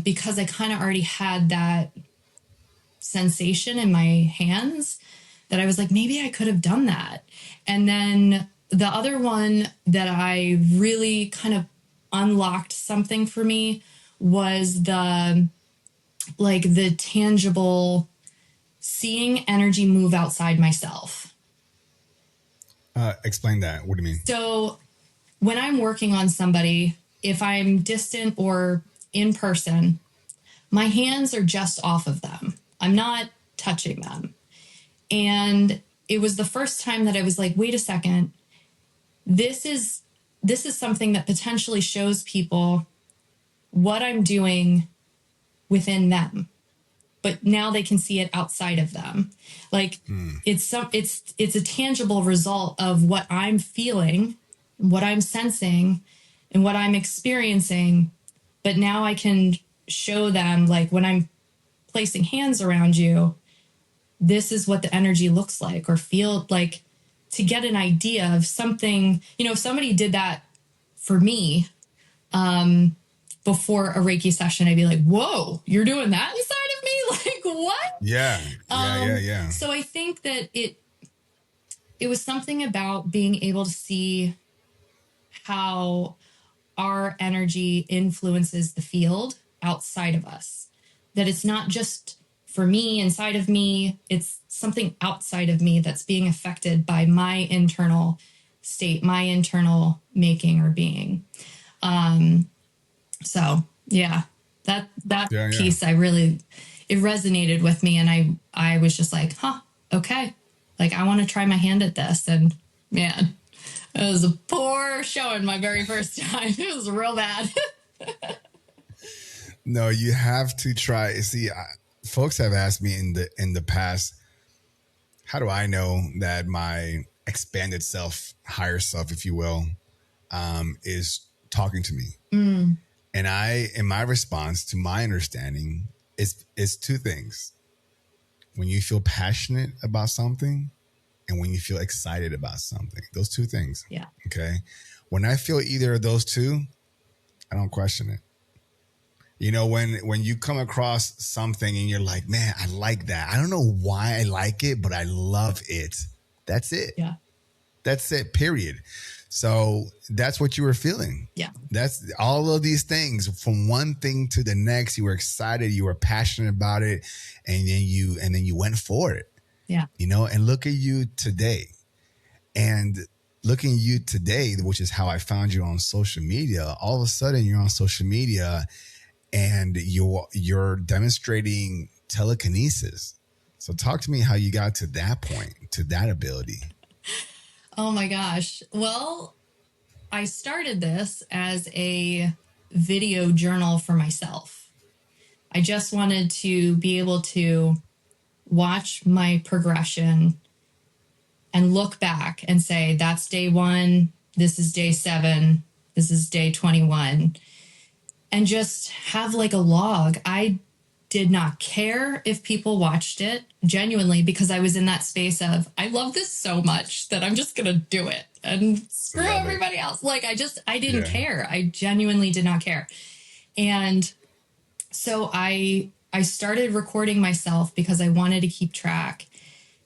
because I kind of already had that sensation in my hands that I was like, maybe I could have done that. And then the other one that I really kind of unlocked something for me was the tangible seeing energy move outside myself. Explain that. What do you mean? So when I'm working on somebody, if I'm distant or in person, my hands are just off of them. I'm not touching them. And it was the first time that I was like, wait a second, this is something that potentially shows people what I'm doing within them. But now they can see it outside of them. Like it's a tangible result of what I'm feeling, what I'm sensing, and what I'm experiencing. But now I can show them, like, when I'm placing hands around you, this is what the energy looks like or feel like, to get an idea of something. If somebody did that for me before a Reiki session, I'd be like, whoa, you're doing that inside of me? Like, what? Yeah. Yeah. So I think that it was something about being able to see how our energy influences the field outside of us. That it's not just for me, inside of me, it's something outside of me that's being affected by my internal state, my internal making or being. So yeah, that piece, it resonated with me, and I was just like, okay, like I want to try my hand at this. And man, it was a poor showing my very first time. It was real bad. No, you have to try. See, folks have asked me in the past, how do I know that my expanded self, higher self, if you will, is talking to me? And in my response to my understanding is two things. When you feel passionate about something and when you feel excited about something, those two things. Yeah. Okay. When I feel either of those two, I don't question it. You know, when you come across something and you're like, man, I like that. I don't know why I like it, but I love it. That's it. Yeah. That's it, period. So that's what you were feeling. Yeah. That's all of these things from one thing to the next. You were excited, you were passionate about it, and then you went for it. Yeah. You know, and look at you today. And looking at you today, which is how I found you on social media, all of a sudden you're on social media and you're demonstrating telekinesis. So talk to me how you got to that point, to that ability. Oh my gosh. Well, I started this as a video journal for myself. I just wanted to be able to watch my progression and look back and say, that's day 1, this is day 7, this is day 21, and just have like a log. I did not care if people watched it, genuinely, because I was in that space of, I love this so much that I'm just going to do it and screw everybody else. Like, I didn't care. I genuinely did not care. And so I started recording myself because I wanted to keep track.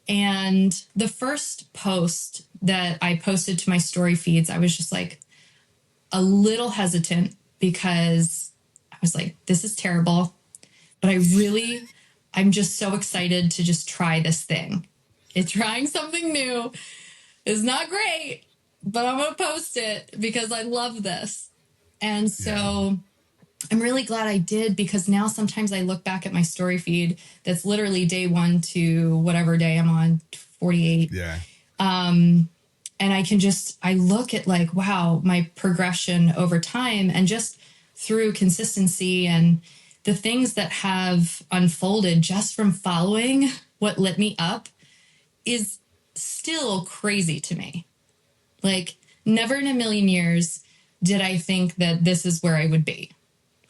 And the first post that I posted to my story feeds, I was just like a little hesitant because I was like, this is terrible. But I'm just so excited to just try this thing. Trying something new is not great, but I'm going to post it because I love this. And so I'm really glad I did, because now sometimes I look back at my story feed that's literally day 1 to whatever day I'm on, 48. Yeah. And I look at like, wow, my progression over time, and just through consistency and the things that have unfolded just from following what lit me up is still crazy to me. Like, never in a million years did I think that this is where I would be,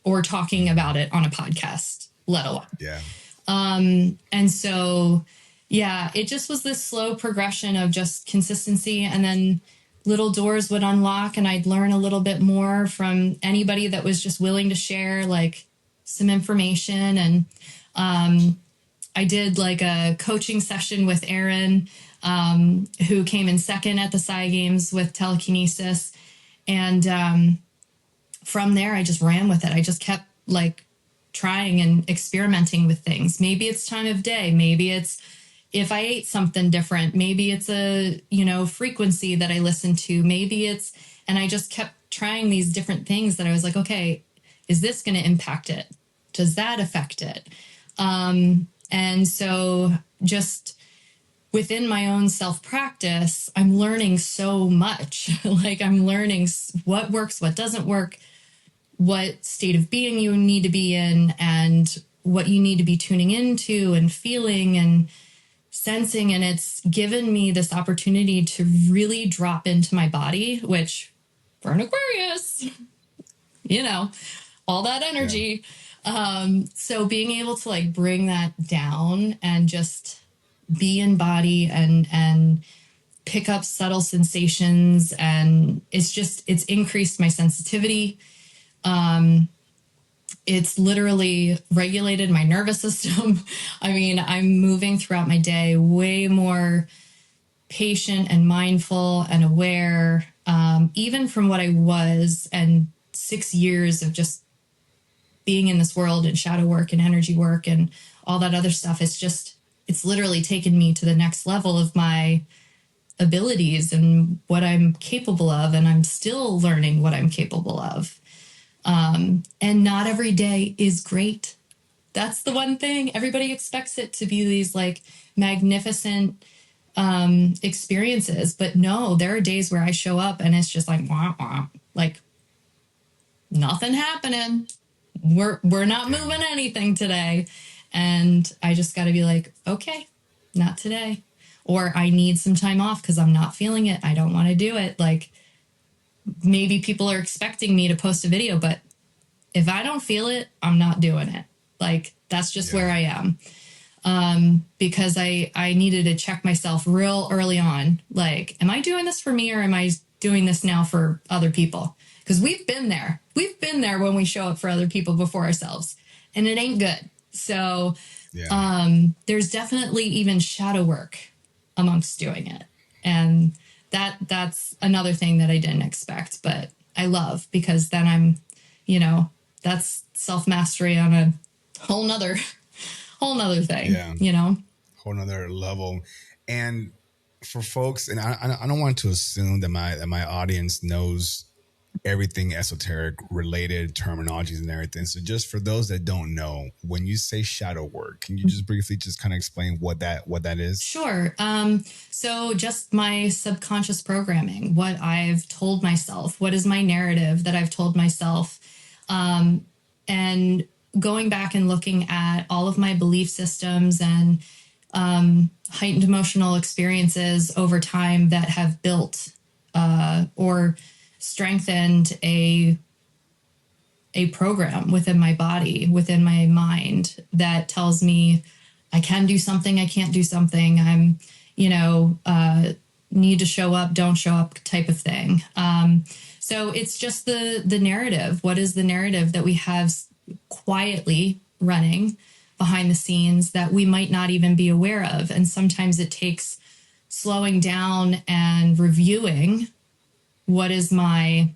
or talking about it on a podcast, let alone. Yeah. And so, yeah, it just was this slow progression of just consistency, and then little doors would unlock and I'd learn a little bit more from anybody that was just willing to share like some information. And I did like a coaching session with Aaron, who came in second at the Psi Games with Telekinesis. And from there, I just ran with it. I just kept like trying and experimenting with things. Maybe it's time of day. Maybe it's if I ate something different. Maybe it's a, frequency that I listen to. Maybe it's, and I just kept trying these different things that I was like, okay, is this going to impact it? Does that affect it? And so just within my own self-practice, I'm learning so much. Like, I'm learning what works, what doesn't work, what state of being you need to be in, and what you need to be tuning into and feeling and sensing. And it's given me this opportunity to really drop into my body, which for an Aquarius, all that energy. Yeah. So being able to like bring that down and just be in body and pick up subtle sensations. And it's increased my sensitivity. It's literally regulated my nervous system. I mean, I'm moving throughout my day way more patient and mindful and aware, even from what I was, and 6 years of just being in this world and shadow work and energy work and all that other stuff. It's literally taken me to the next level of my abilities and what I'm capable of. And I'm still learning what I'm capable of. And not every day is great. That's the one thing. Everybody expects it to be these like magnificent experiences. But no, there are days where I show up and it's just like, wah, wah, like nothing happening. We're not moving anything today. And I just got to be like, okay, not today. Or I need some time off because I'm not feeling it. I don't want to do it. Like, maybe people are expecting me to post a video, but if I don't feel it, I'm not doing it. Like, that's just where I am. Because I needed to check myself real early on. Like, am I doing this for me, or am I doing this now for other people. Because we've been there. We've been there when we show up for other people before ourselves. And it ain't good. So there's definitely even shadow work amongst doing it. And that's another thing that I didn't expect, but I love, because then I'm, that's self-mastery on a whole nother thing, whole nother level. And for folks, and I don't want to assume that my audience knows everything esoteric related terminologies and everything. So just for those that don't know, when you say shadow work, can you just briefly just kind of explain what that is? Sure. So just my subconscious programming, what I've told myself, what is my narrative that I've told myself, and going back and looking at all of my belief systems and heightened emotional experiences over time that have built or strengthened a program within my body, within my mind, that tells me I can do something, I can't do something, I'm, need to show up, don't show up type of thing. So it's just the narrative. What is the narrative that we have quietly running behind the scenes that we might not even be aware of? And sometimes it takes slowing down and reviewing what am I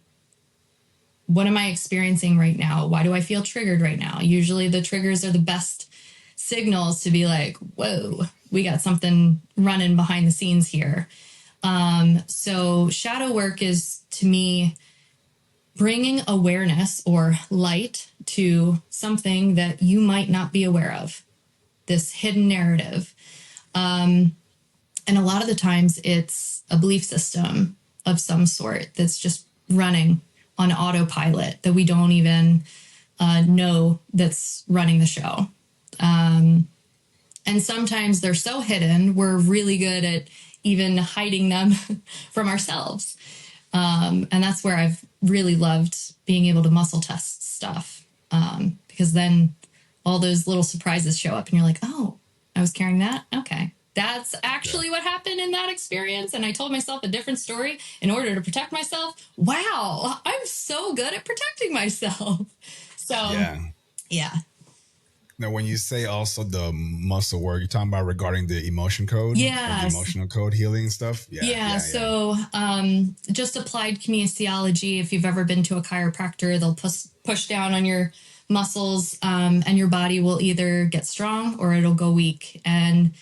experiencing right now? Why do I feel triggered right now? Usually the triggers are the best signals to be like, whoa, we got something running behind the scenes here. So shadow work is, to me, bringing awareness or light to something that you might not be aware of, this hidden narrative. And a lot of the times it's a belief system of some sort that's just running on autopilot that we don't even know that's running the show. And sometimes they're so hidden, we're really good at even hiding them from ourselves. And that's where I've really loved being able to muscle test stuff, because then all those little surprises show up and you're like, oh, I was carrying that? Okay. That's actually what happened in that experience. And I told myself a different story in order to protect myself. Wow, I'm so good at protecting myself. So, yeah. Now, when you say also the muscle work, you're talking about regarding the emotion code? Yeah. The emotional code healing stuff? Yeah. So just applied kinesiology. If you've ever been to a chiropractor, they'll push down on your muscles and your body will either get strong or it'll go weak. And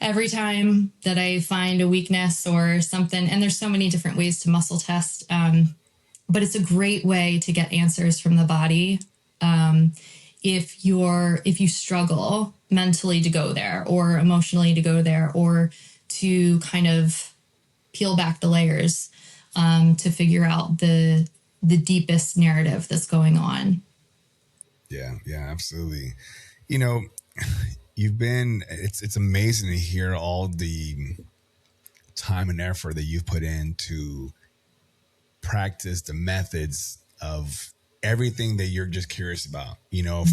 every time that I find a weakness or something, and there's so many different ways to muscle test, but it's a great way to get answers from the body. If you struggle mentally to go there or emotionally to go there, or to kind of peel back the layers to figure out the deepest narrative that's going on. Yeah, absolutely. It's amazing to hear all the time and effort that you've put in to practice the methods of everything that you're just curious about,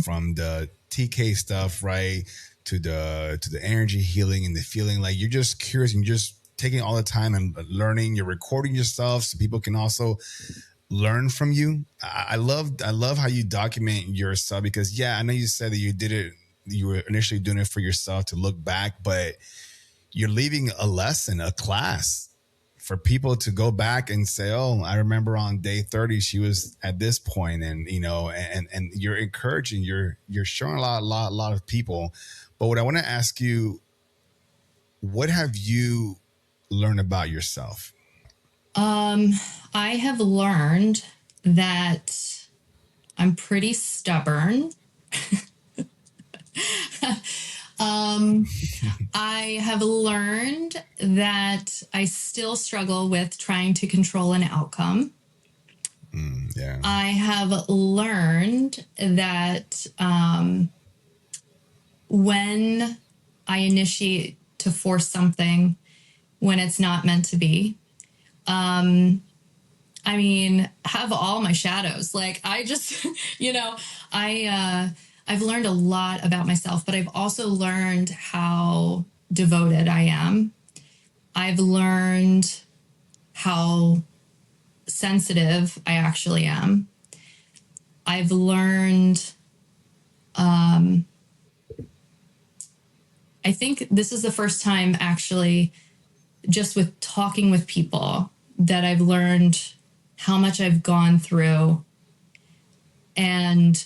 from the TK stuff, right, to the energy healing and the feeling like you're just curious and you're just taking all the time and learning. You're recording yourself so people can also learn from you. I love how you document yourself, because I know you said that you were initially doing it for yourself to look back, but you're leaving a lesson, a class for people to go back and say, oh, I remember on day 30, she was at this point, and, and you're encouraging, you're showing a lot of people. But what I want to ask you, what have you learned about yourself? I have learned that I'm pretty stubborn. I have learned that I still struggle with trying to control an outcome. I have learned that when I initiate to force something when it's not meant to be, have all my shadows. Like I just, I've learned a lot about myself, but I've also learned how devoted I am. I've learned how sensitive I actually am. I've learned, I think this is the first time actually, just with talking with people, that I've learned how much I've gone through and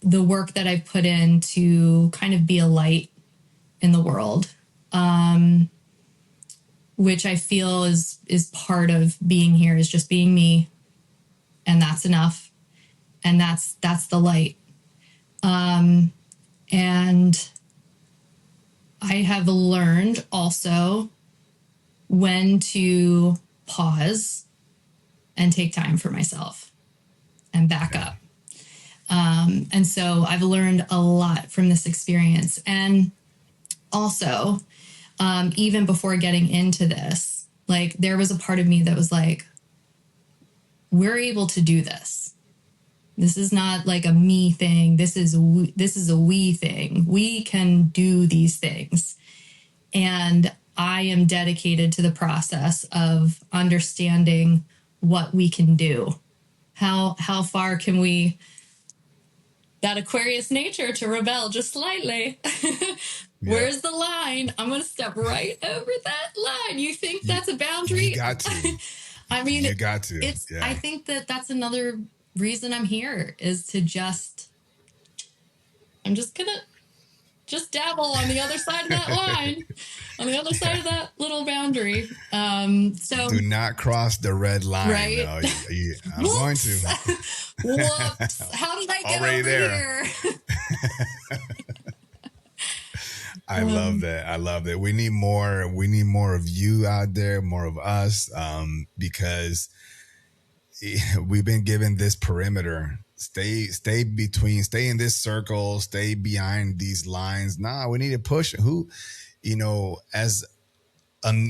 the work that I've put in to kind of be a light in the world, which I feel is part of being here, is just being me, and that's enough, and that's the light. And I have learned also when to pause and take time for myself and back up. And so I've learned a lot from this experience. And also, even before getting into this, like, there was a part of me that was like, we're able to do this. This is not like a me thing. This is a we thing. We can do these things. And I am dedicated to the process of understanding what we can do. How far can we, that Aquarius nature, to rebel just slightly. Where's the line? I'm going to step right over that line. You think that's a boundary? You got to. I mean, you got to. It's. Yeah. I think that's another reason I'm here, is to I'm just going to just dabble on the other side of that line, on the other side of that little boundary. So do not cross the red line. Right? No, I'm going to. Whoops! How did I get already over there? Here? I love that. I love that. We need more. We need more of you out there, more of us, because we've been given this perimeter. Stay in this circle, stay behind these lines. Nah, we need to push. As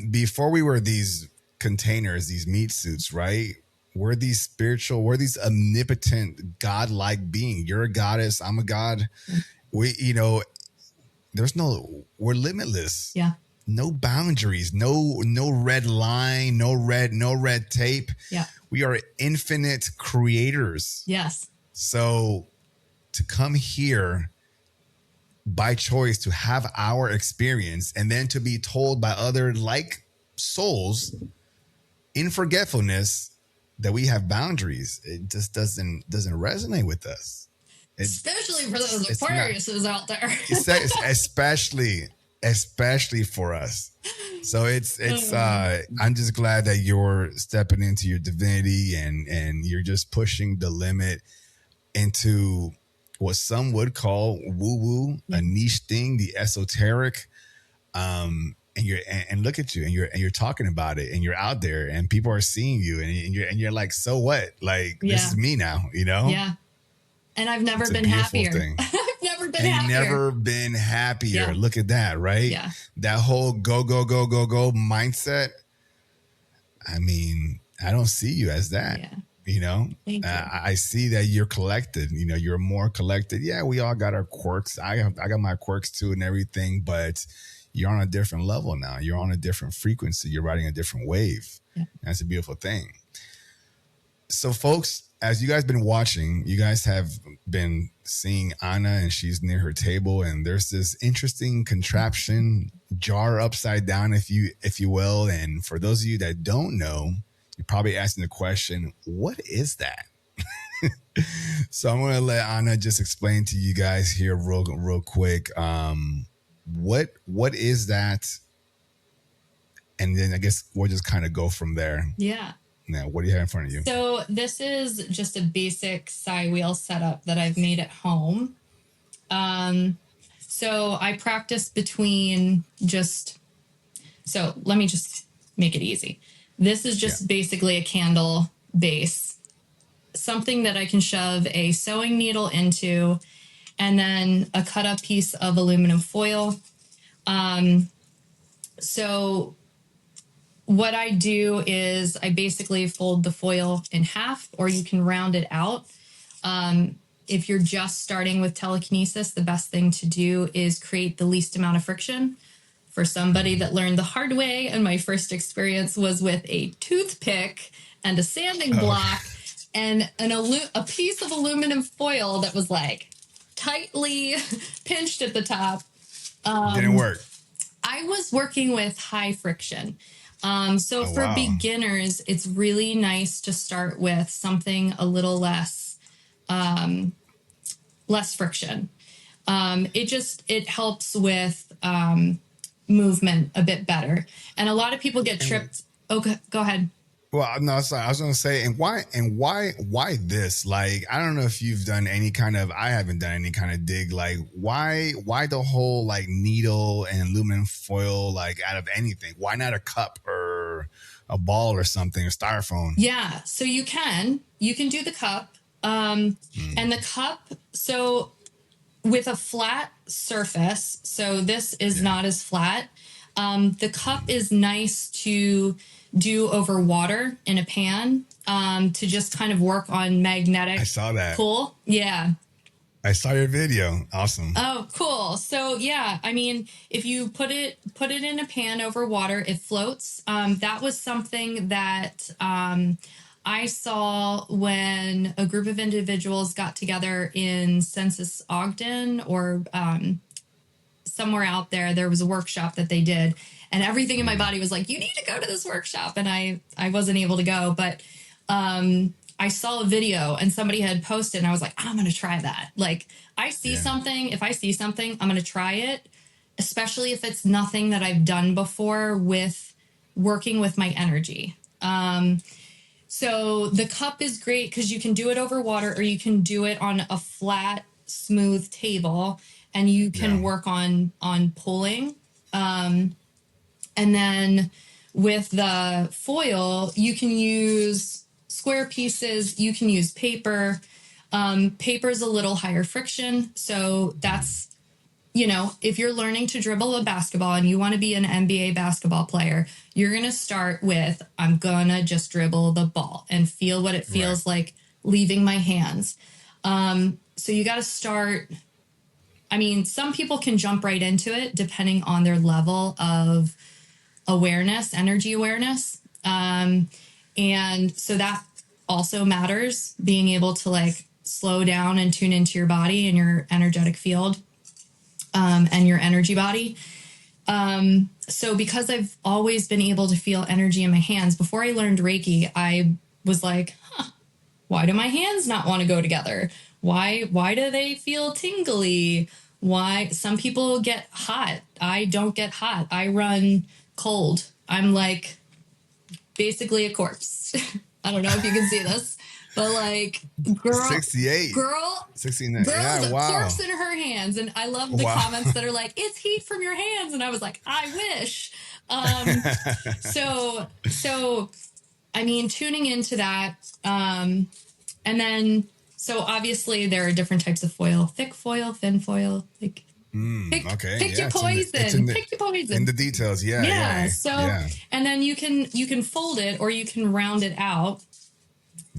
before we were these containers, these meat suits, right? We're these spiritual, we're these omnipotent, godlike being. You're a goddess, I'm a god. We're limitless. Yeah. No boundaries, no red line, no red tape. Yeah. We are infinite creators. Yes. So to come here by choice, to have our experience, and then to be told by other like souls in forgetfulness that we have boundaries, it just doesn't resonate with us. Especially for those Aquariuses out there. especially for us. So it's I'm just glad that you're stepping into your divinity and you're just pushing the limit into what some would call woo-woo, a niche thing, the esoteric. And look at you, and you're talking about it, and you're out there, and people are seeing you, and you're like, so what? Like, this is me now, Yeah. And I've never been happier. I've never been happier. Never been happier. Yeah. Look at that, right? Yeah. That whole go mindset. I mean, I don't see you as that. Yeah. Thank you. I see that you're collected. You're more collected. Yeah, we all got our quirks. I got my quirks too and everything, but you're on a different level now. You're on a different frequency. You're riding a different wave. Yeah. That's a beautiful thing. So, folks, as you guys been watching, you guys have been seeing Anna, and she's near her table, and there's this interesting contraption, jar upside down, if you will. And for those of you that don't know, you're probably asking the question, what is that? So I'm going to let Anna just explain to you guys here real quick. What is that? And then I guess we'll just kind of go from there. Yeah. Now, what do you have in front of you? So this is just a basic Psi wheel setup that I've made at home. So I practice between so let me just make it easy. This is just basically a candle base, something that I can shove a sewing needle into, and then a cut up piece of aluminum foil. So what I do is I basically fold the foil in half, or you can round it out. If you're just starting with telekinesis, the best thing to do is create the least amount of friction for somebody that learned the hard way. And my first experience was with a toothpick and a sanding block and a piece of aluminum foil that was like tightly pinched at the top. Didn't work. I was working with high friction. So for beginners, it's really nice to start with something a little less friction. It helps with movement a bit better. And a lot of people get tripped. Okay, go ahead. Well, no, sorry. I was going to say, and why this? Like, I don't know if you've done any kind of, I haven't done any kind of dig. Like, why the whole like needle and aluminum foil, like out of anything? Why not a cup or a ball or something, or styrofoam? Yeah. So you can do the cup, and the cup. So with a flat surface, so this is not as flat. The cup is nice to do over water in a pan, to just kind of work on magnetic. I saw that. Cool. Yeah. I saw your video. Awesome. Oh, cool. So yeah, I mean, if you put it in a pan over water, it floats. That was something that I saw when a group of individuals got together in Census Ogden or somewhere out there. There was a workshop that they did, and everything in my body was like, you need to go to this workshop. And I wasn't able to go, but I saw a video and somebody had posted and I was like, I'm going to try that. Like I see something, if I see something, I'm going to try it, especially if it's nothing that I've done before with working with my energy. So the cup is great because you can do it over water or you can do it on a flat, smooth table and you can work on pulling. And then with the foil, you can use square pieces, you can use paper. Paper is a little higher friction. So that's, if you're learning to dribble a basketball and you want to be an NBA basketball player, you're going to start with, I'm going to just dribble the ball and feel what it feels like leaving my hands. So you got to start. I mean, some people can jump right into it depending on their level of awareness, energy awareness. And so that also matters, being able to like slow down and tune into your body and your energetic field, and your energy body. So because I've always been able to feel energy in my hands, before I learned Reiki, I was like, why do my hands not want to go together? Why do they feel tingly? Why some people get hot? I don't get hot. I run cold. I'm like basically a corpse. I don't know if you can see this, but like 68, girl, 69. Girl Yeah, is a wow. corpse in her hands. And I love the comments that are like, it's heat from your hands. And I was like, I wish. So, I mean, tuning into that. And then, so obviously there are different types of foil, thick foil, thin foil, like pick your poison, pick your poison. In the details. Yeah. And then you can fold it or you can round it out.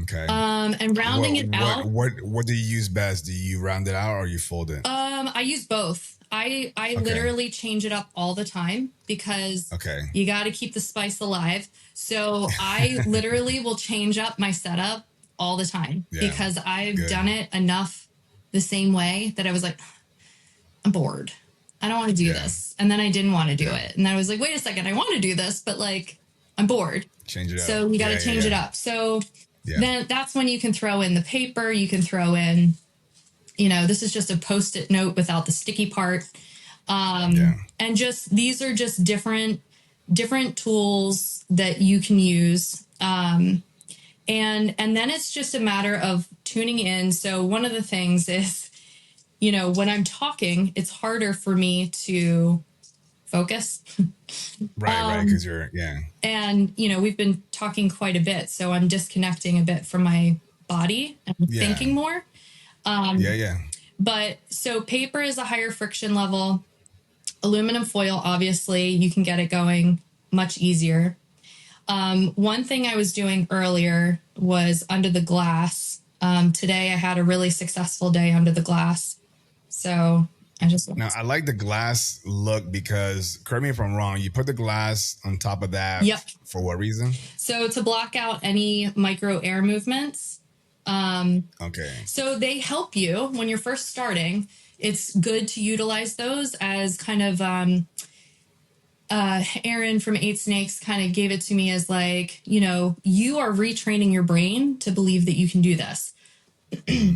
Okay. And rounding it out. What do you use best? Do you round it out or you fold it? I use both. I literally change it up all the time because you got to keep the spice alive. So I literally will change up my setup all the time because I've done it enough the same way that I was like, I'm bored. I don't want to do this. And then I didn't want to do it. And then I was like, wait a second, I want to do this, but like, I'm bored. Change it up. So you got to change it up. So then that's when you can throw in the paper. You can throw in, this is just a Post-it note without the sticky part. And just, these are just different tools that you can use. And then it's just a matter of tuning in. So one of the things is, when I'm talking, it's harder for me to focus. Right. Because you're, And, we've been talking quite a bit. So I'm disconnecting a bit from my body and thinking more. But so paper is a higher friction level. Aluminum foil, obviously, you can get it going much easier. One thing I was doing earlier was under the glass. Today I had a really successful day under the glass. So I just Now, I like the glass look because, correct me if I'm wrong, you put the glass on top of that Yep. for what reason? So to block out any micro air movements. Okay. So they help you when you're first starting. It's good to utilize those as kind of Aaron from Eight Snakes kind of gave it to me as like, you are retraining your brain to believe that you can do this.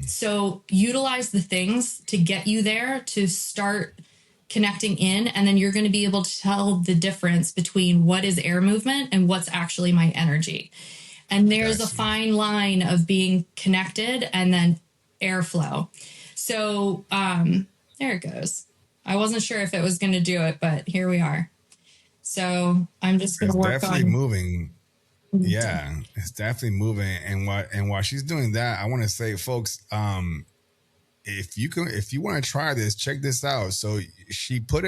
So utilize the things to get you there to start connecting in, and then you're going to be able to tell the difference between what is air movement and what's actually my energy. And there's a fine line of being connected and then airflow. So there it goes. I wasn't sure if it was going to do it, but here we are. So I'm just going to work definitely on moving. Yeah, it's definitely moving. And while she's doing that, I want to say, folks, if you want to try this, check this out. So she put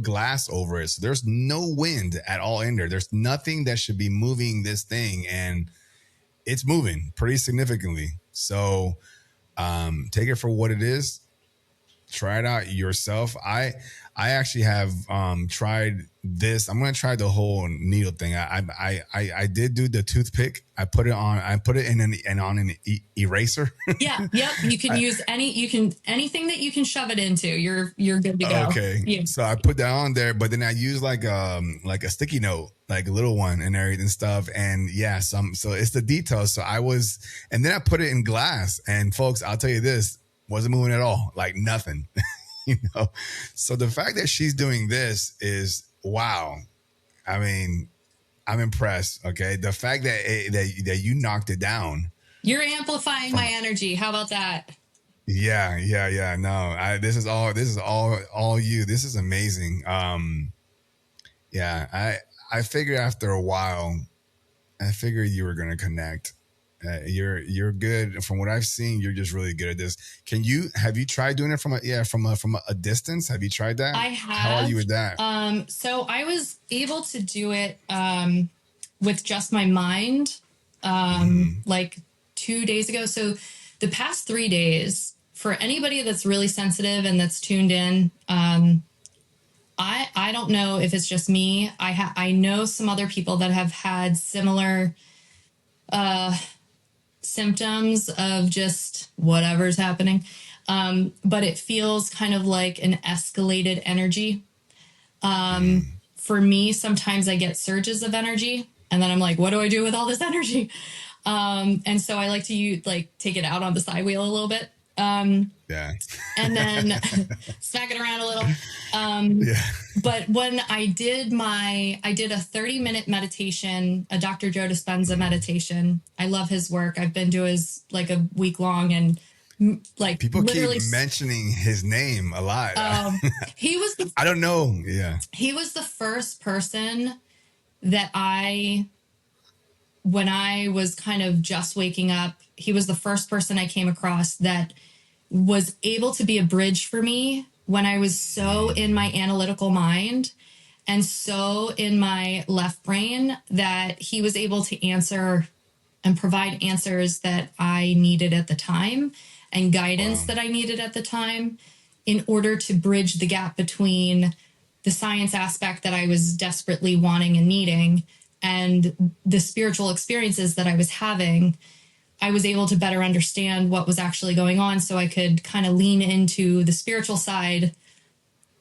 glass over it. So there's no wind at all in there. There's nothing that should be moving this thing, and it's moving pretty significantly. So take it for what it is. Try it out yourself. I actually have tried this. I'm gonna try the whole needle thing. I did do the toothpick. I put it in an eraser. Yeah, yep. You can use anything that you can shove it into. You're good to go. Okay. Yeah. So I put that on there, but then I use like a sticky note, like a little one and everything stuff. And yeah, so it's the details. So and then I put it in glass, and folks, I'll tell you this, wasn't moving at all, like nothing. So the fact that she's doing this is wow. I mean, I'm impressed. Okay, the fact that you knocked it down. You're amplifying my energy. How about that? Yeah. No, this is all you. This is amazing. Yeah, I figured after a while, I figured you were gonna connect. You're good. From what I've seen, you're just really good at this. Have you tried doing it from a distance? Have you tried that? I have. How are you with that? So I was able to do it with just my mind like 2 days ago. So the past 3 days, for anybody that's really sensitive and that's tuned in, I don't know if it's just me. I know some other people that have had similar symptoms of just whatever's happening. But it feels kind of like an escalated energy. For me, sometimes I get surges of energy, and then I'm like, what do I do with all this energy? And so I like to take it out on the side wheel a little bit. Yeah. And then smack it around a little. Yeah. But when I did a 30-minute meditation, a Dr. Joe Dispenza meditation. I love his work. I've been to his like a week long, and like people keep mentioning his name a lot. He was I don't know. Yeah. He was the first person that when I was kind of just waking up, he was the first person I came across that was able to be a bridge for me when I was so in my analytical mind and so in my left brain, that he was able to answer and provide answers that I needed at the time and guidance that I needed at the time in order to bridge the gap between the science aspect that I was desperately wanting and needing and the spiritual experiences that I was having. I was able to better understand what was actually going on, so I could kind of lean into the spiritual side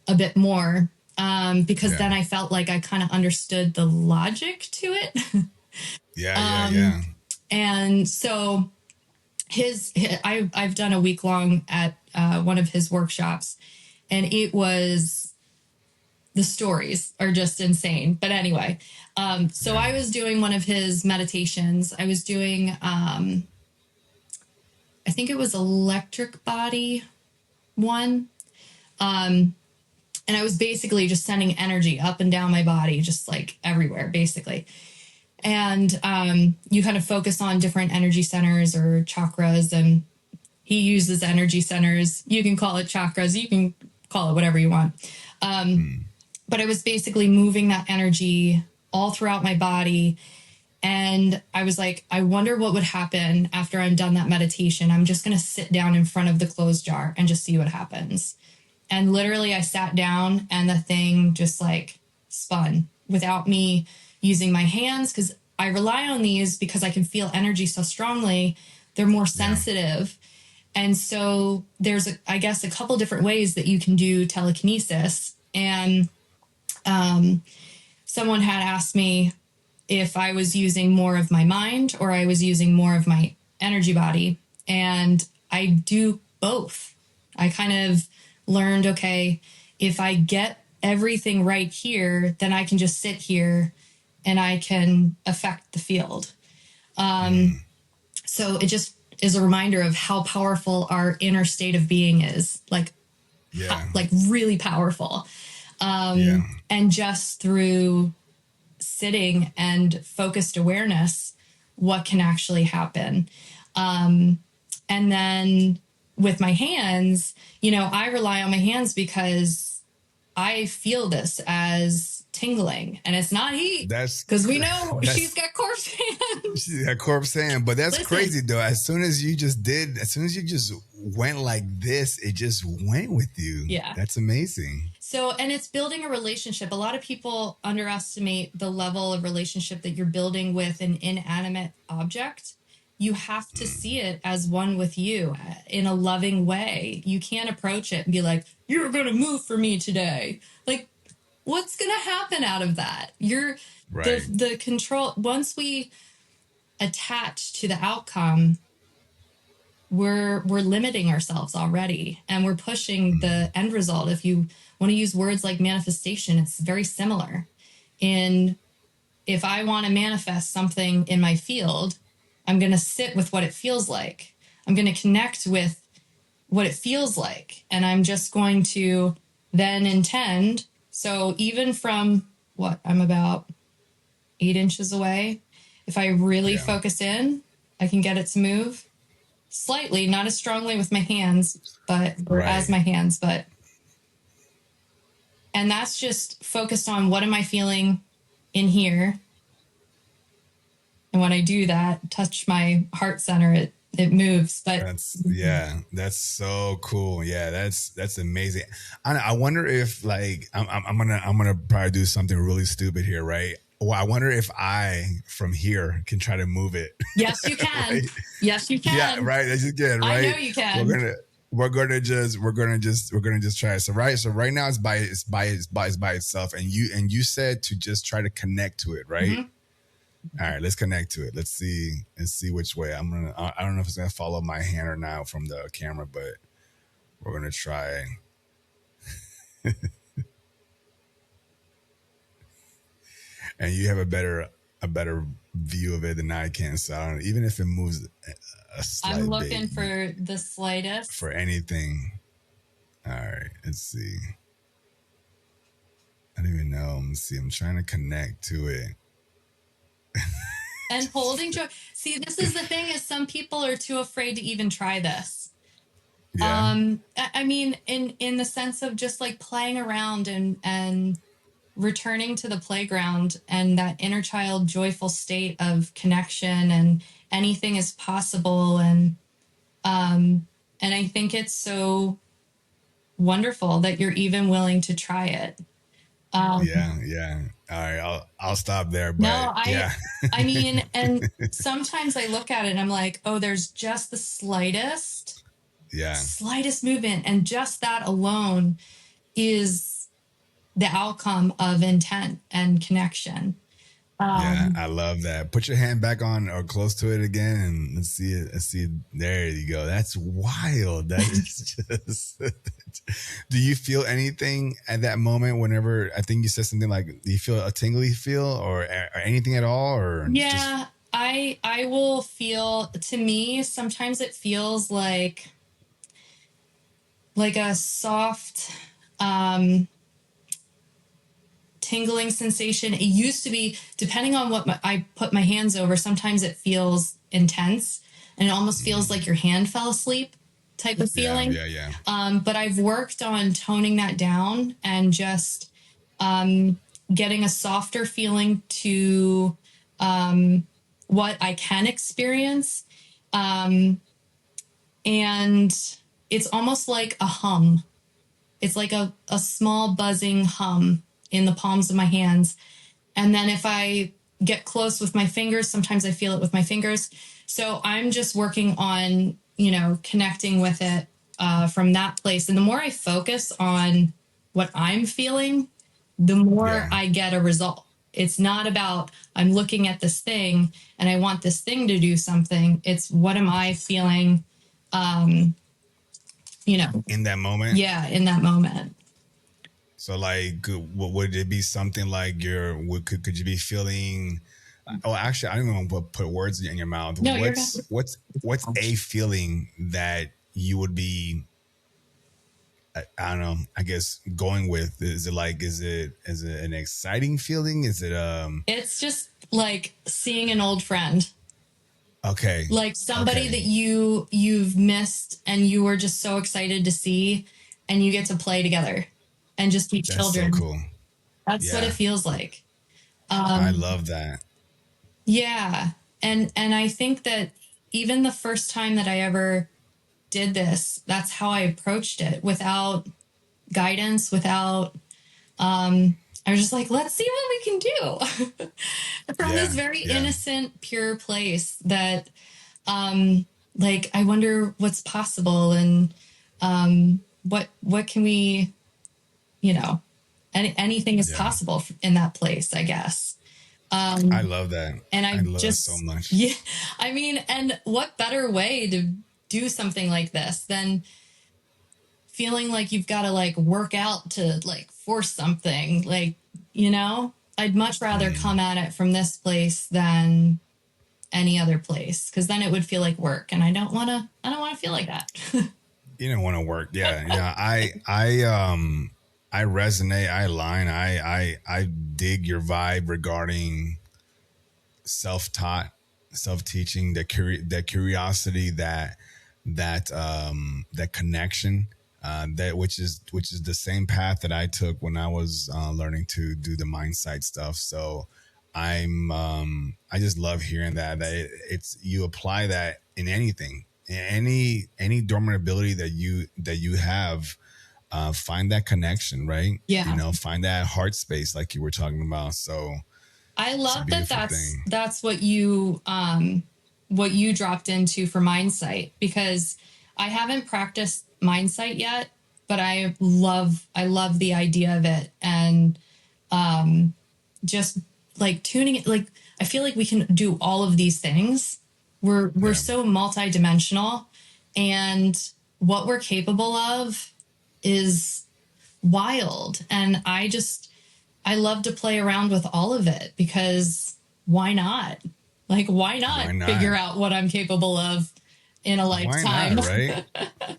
a bit more, because then I felt like I kind of understood the logic to it. Yeah. And so I've done a week long at one of his workshops, and the stories are just insane. But anyway, so I was doing one of his meditations. I was doing, I think it was electric body one. And I was basically just sending energy up and down my body, just like everywhere, basically. And you kind of focus on different energy centers or chakras, and he uses energy centers. You can call it chakras. You can call it whatever you want. But I was basically moving that energy all throughout my body. And I was like, I wonder what would happen after I'm done that meditation. I'm just going to sit down in front of the closed jar and just see what happens. And literally I sat down and the thing just like spun without me using my hands, because I rely on these because I can feel energy so strongly. They're more Yeah. sensitive. And so there's, I guess, a couple different ways that you can do telekinesis. And someone had asked me if I was using more of my mind or I was using more of my energy body. And I do both. I kind of learned, okay, if I get everything right here, then I can just sit here and I can affect the field. So it just is a reminder of how powerful our inner state of being is, Yeah. like really powerful. Yeah. And just through sitting and focused awareness, what can actually happen. And then with my hands, I rely on my hands because I feel this as tingling, and it's not heat, That's because we know she's that's got corpse hands. she's got corpse hand, but that's Listen. crazy though. As soon as you just went like this, it just went with you. Yeah. That's amazing. So, and it's building a relationship. A lot of people underestimate the level of relationship that you're building with an inanimate object. You have to see it as one with you in a loving way. You can't approach it and be like, you're going to move for me today. Like, what's going to happen out of that? Right. The control. Once we attach to the outcome, we're limiting ourselves already, and we're pushing the end result. If you want to use words like manifestation, it's very similar. If I want to manifest something in my field, I'm going to sit with what it feels like. I'm going to connect with what it feels like, and I'm just going to then intend. So even from what I'm about 8 inches away, if I really focus in, I can get it to move slightly, not as strongly with my hands, or as my hands, and that's just focused on what am I feeling in here. And when I do that, touch my heart center, it moves. But that's so cool. Yeah, that's amazing. I wonder if like I'm gonna probably do something really stupid here, right? Well, I wonder if I from here can try to move it. Yes, you can. Right? Yes, you can. Yeah, right. That's just good, right? I know you can. We're gonna just try it. So right now it's by itself, and you said to just try to connect to it, right? Mm-hmm. All right, let's connect to it. Let's see which way I don't know if it's gonna follow my hand or not from the camera, but we're gonna try. And you have a better view of it than I can. So I don't, even if it moves a slight I'm looking bit, for the slightest. For anything. All right, let's see. I don't even know. Let's see. I'm trying to connect to it. And holding joy. See, this is the thing, is some people are too afraid to even try this. Yeah. I mean, in the sense of just like playing around and returning to the playground and that inner child joyful state of connection, and anything is possible. And I think it's so wonderful that you're even willing to try it. Yeah. All right, I'll stop there. But no, yeah. I mean, and sometimes I look at it and I'm like, oh, there's just the slightest movement, and just that alone is the outcome of intent and connection. Yeah, I love that. Put your hand back on or close to it again, and let's see it. Let's see. There you go. That's wild. That is just. Do you feel anything at that moment? Whenever I think you said something like, "Do you feel a tingly feel or anything at all?" Or yeah, I will feel. To me, sometimes it feels like a soft. Tingling sensation. It used to be, depending on what I put my hands over, sometimes it feels intense and it almost feels like your hand fell asleep type of feeling. Yeah. But I've worked on toning that down and just getting a softer feeling to what I can experience. And it's almost like a hum. it's like a small buzzing hum in the palms of my hands. And then if I get close with my fingers, sometimes I feel it with my fingers. So I'm just working on, connecting with it from that place. And the more I focus on what I'm feeling, the more Yeah. I get a result. It's not about I'm looking at this thing and I want this thing to do something. It's what am I feeling, In that moment. yeah, in that moment. So like, would it be something like could you be feeling? Oh, actually, I don't even want to put words in your mouth. No, you're good. What's a feeling that you would be? I don't know. I guess going with is it an exciting feeling? Is it It's just like seeing an old friend, okay? like somebody Okay, that you've missed and you were just so excited to see, and you get to play together and just be that's so children. cool. That's what it Yeah, feels like. I love that. Yeah. And I think that even the first time that I ever did this, that's how I approached it, without guidance, without I was just like, let's see what we can do. From this Yeah, very yeah, innocent, pure place that like I wonder what's possible, and what can we, anything is yeah. possible in that place, I guess. I love that. And I I love that so just, much. yeah, I mean, and what better way to do something like this than feeling like you've got to like work out to like force something, like, I'd much rather come at it from this place than any other place, because then it would feel like work, and I don't want to feel like that. You don't want to work. Yeah, yeah. I resonate. I align. I dig your vibe regarding self-taught, self-teaching, that curiosity, that connection, that which is the same path that I took when I was learning to do the mind sight stuff. So I just love hearing it's you apply that in anything, any dormant ability that you have. Find that connection, right? Yeah. Find that heart space like you were talking about. So I it's a love that beautiful that's thing. that's what you dropped into for mindsight, because I haven't practiced mindsight yet, but I love the idea of it, and just like tuning it, like I feel like we can do all of these things. We're Yeah. so multidimensional, and what we're capable of is wild. And I love to play around with all of it, because why not? Like, why Why not not? figure out what I'm capable of in a Why not? lifetime? Right?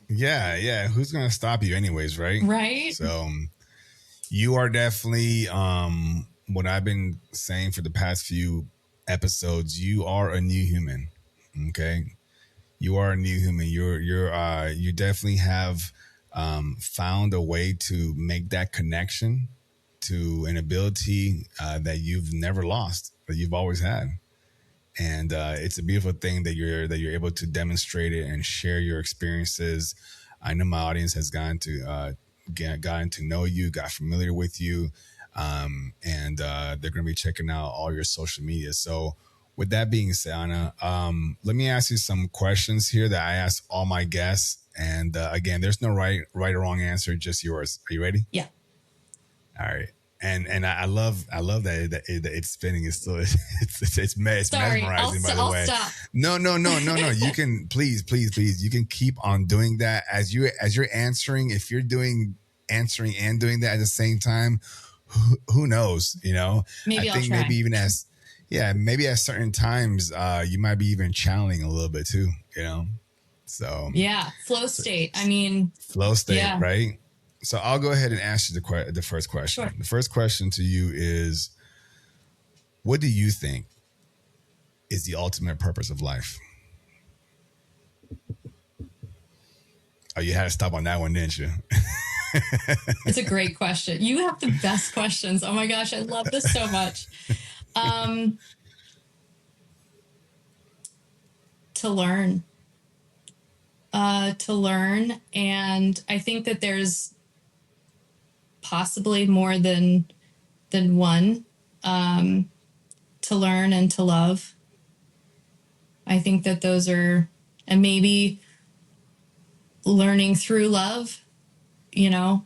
Yeah. Yeah. Who's gonna stop you, anyways? Right. Right? So you are definitely what I've been saying for the past few episodes. You are a new human. Okay. You are a new human. You definitely have found a way to make that connection to an ability that you've never lost, that you've always had. And it's a beautiful thing that you're able to demonstrate it and share your experiences. I know my audience has gotten to know you, got familiar with you, and they're going to be checking out all your social media. So with that being said, Anna, let me ask you some questions here that I ask all my guests. And again, there's no right or wrong answer, just yours. Are you ready? Yeah. All right. And I love that it's spinning. It's still it's Sorry, mesmerizing. By the I'll way, stop. no. You can please. You can keep on doing that as you're answering. If you're doing answering and doing that at the same time, who knows? I Maybe I'll think try. maybe even maybe at certain times, you might be even channeling a little bit too. So Yeah, flow so state. I mean, flow state, yeah, right? So I'll go ahead and ask you the first sure. question. The first question to you is, what do you think is the ultimate purpose of life? Oh, you had to stop on that one, didn't you? It's a great question. You have the best questions. Oh my gosh, I love this so much. Um, to learn, to learn. And I think that there's possibly more than one, to learn and to love. I think that those are, and maybe learning through love, you know,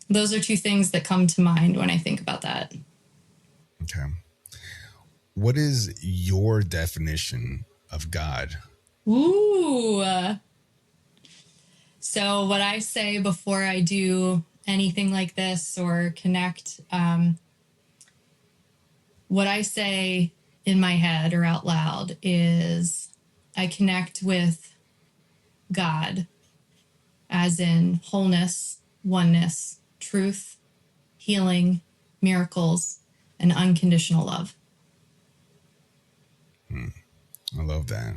those are two things that come to mind when I think about that. Okay. What is your definition of God? Ooh. So what I say before I do anything like this or connect, what I say in my head or out loud is I connect with God as in wholeness, oneness, truth, healing, miracles, and unconditional love. I love that.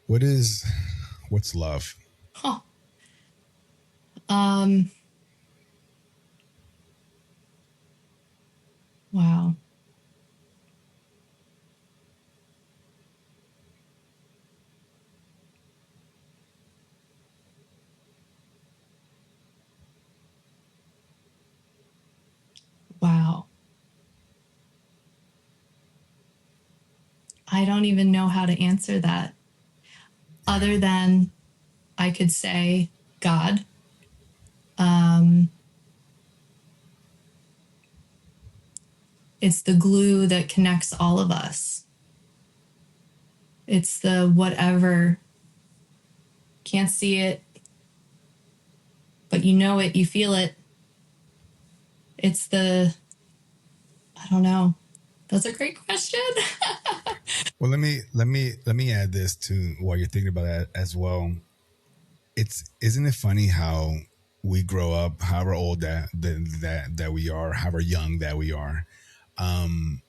What's love? Huh. Wow. Wow. I don't even know how to answer that other than I could say God. It's the glue that connects all of us. It's the whatever. Can't see it, but you know it, you feel it. It's the, I don't know. That's a great question. Well, let me add this to while you're thinking about that as well. Isn't it funny how we grow up, however old that we are, however young that we are, and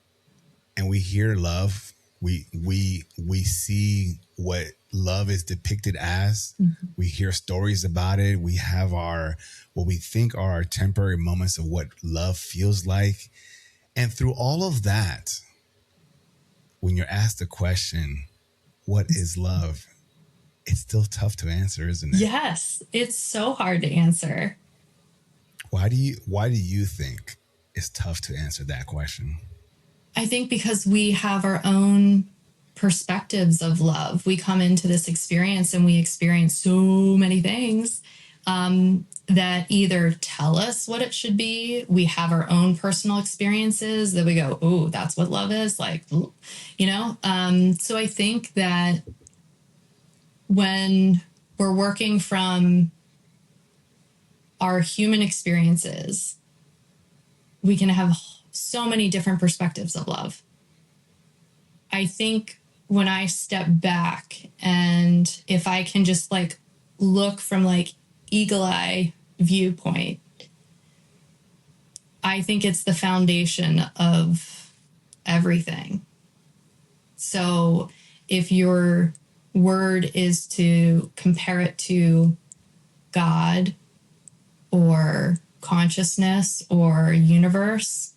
we hear love. We see what love is depicted as. Mm-hmm. We hear stories about it. We have our what we think are our temporary moments of what love feels like, and through all of that, when you're asked the question, "What is love?" It's still tough to answer, isn't it? Yes, it's so hard to answer. Why do you think it's tough to answer that question? I think because we have our own perspectives of love. We come into this experience and we experience so many things that either tell us what it should be. We have our own personal experiences that we go, oh, that's what love is. Like, you know? So I think that when we're working from our human experiences, we can have so many different perspectives of love. I think when I step back and if I can just like look from like eagle eye viewpoint, I think it's the foundation of everything. So if your word is to compare it to God or consciousness or universe,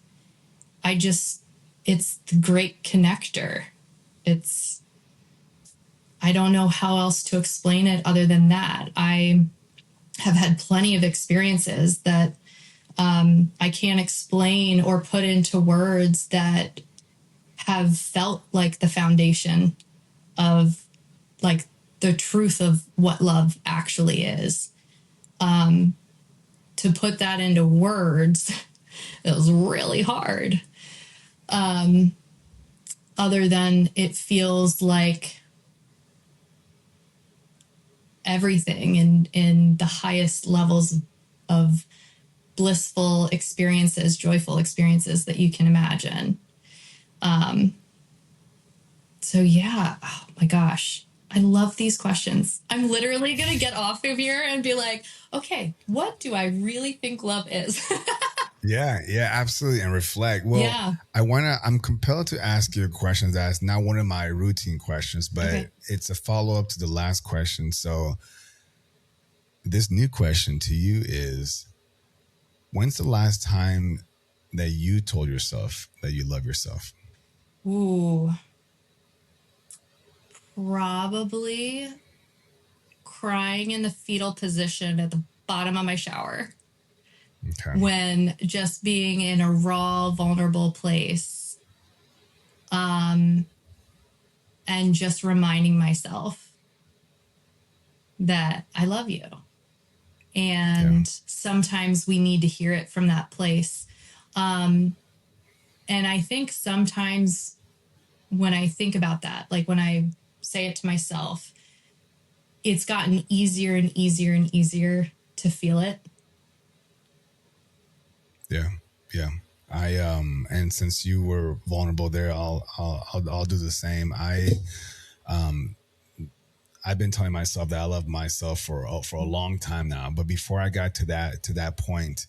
it's the great connector. I don't know how else to explain it other than that. I have had plenty of experiences that I can't explain or put into words that have felt like the foundation of like the truth of what love actually is. To put that into words, it was really hard. Other than it feels like everything in the highest levels of blissful experiences, joyful experiences that you can imagine. So yeah, oh my gosh, I love these questions. I'm literally going to get off of here and be like, okay, what do I really think love is? Yeah, absolutely. And reflect. Well, Yeah. I'm compelled to ask you a question that's not one of my routine questions, but Okay. it's a follow-up to the last question. So this new question to you is, when's the last time that you told yourself that you love yourself? Ooh, probably crying in the fetal position at the bottom of my shower. Okay. When just being in a raw, vulnerable place, and just reminding myself that I love you. And sometimes we need to hear it from that place. And I think sometimes when I think about that, like when I say it to myself, it's gotten easier and easier and easier to feel it. Yeah. I and since you were vulnerable there, I'll do the same. I've been telling myself that I love myself for a long time now. But before I got to that point,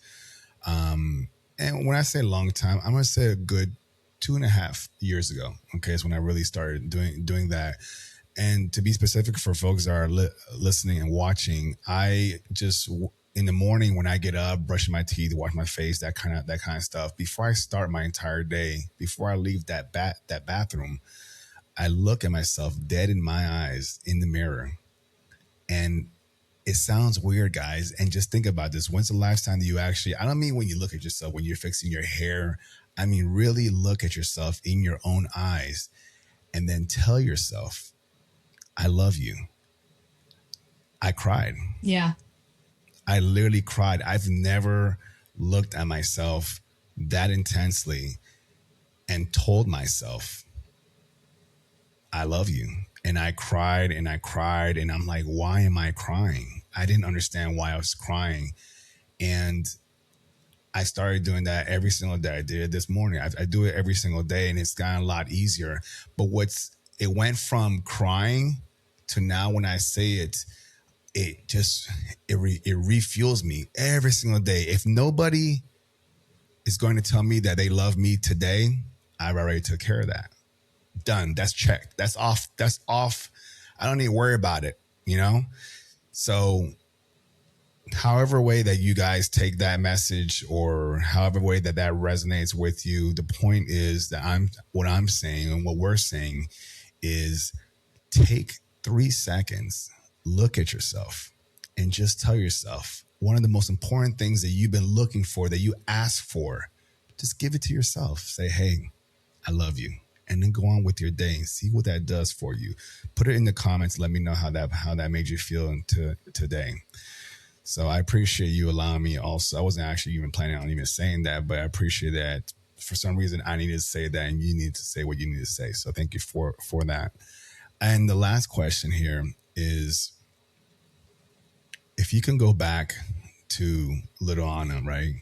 and when I say long time, I'm gonna say a good 2.5 years ago. Okay, is when I really started doing that. And to be specific for folks that are listening and watching, I just in the morning when I get up, brushing my teeth, wash my face, that kind of stuff. Before I start my entire day, before I leave that bathroom, I look at myself dead in my eyes in the mirror. And it sounds weird, guys. And just think about this. When's the last time that you actually, I don't mean when you look at yourself, when you're fixing your hair. I mean, really look at yourself in your own eyes and then tell yourself, I love you. I cried. Yeah. I literally cried. I've never looked at myself that intensely and told myself, I love you. And I cried and I cried. And I'm like, why am I crying? I didn't understand why I was crying. And I started doing that every single day. I did it this morning. I do it every single day and it's gotten a lot easier. But it went from crying to now when I say it, it refuels me every single day. If nobody is going to tell me that they love me today, I've already took care of that. Done. That's checked. That's off. I don't need to worry about it, So however way that you guys take that message or however way that resonates with you, the point is that what I'm saying and what we're saying is take 3 seconds, look at yourself and just tell yourself one of the most important things that you've been looking for, that you ask for, just give it to yourself. Say, hey, I love you. And then go on with your day and see what that does for you. Put it in the comments. Let me know how that made you feel today. So I appreciate you allowing me also. I wasn't actually even planning on even saying that, but I appreciate that. For some reason, I needed to say that and you need to say what you need to say. So thank you for that. And the last question here is, if you can go back to little Anna, right?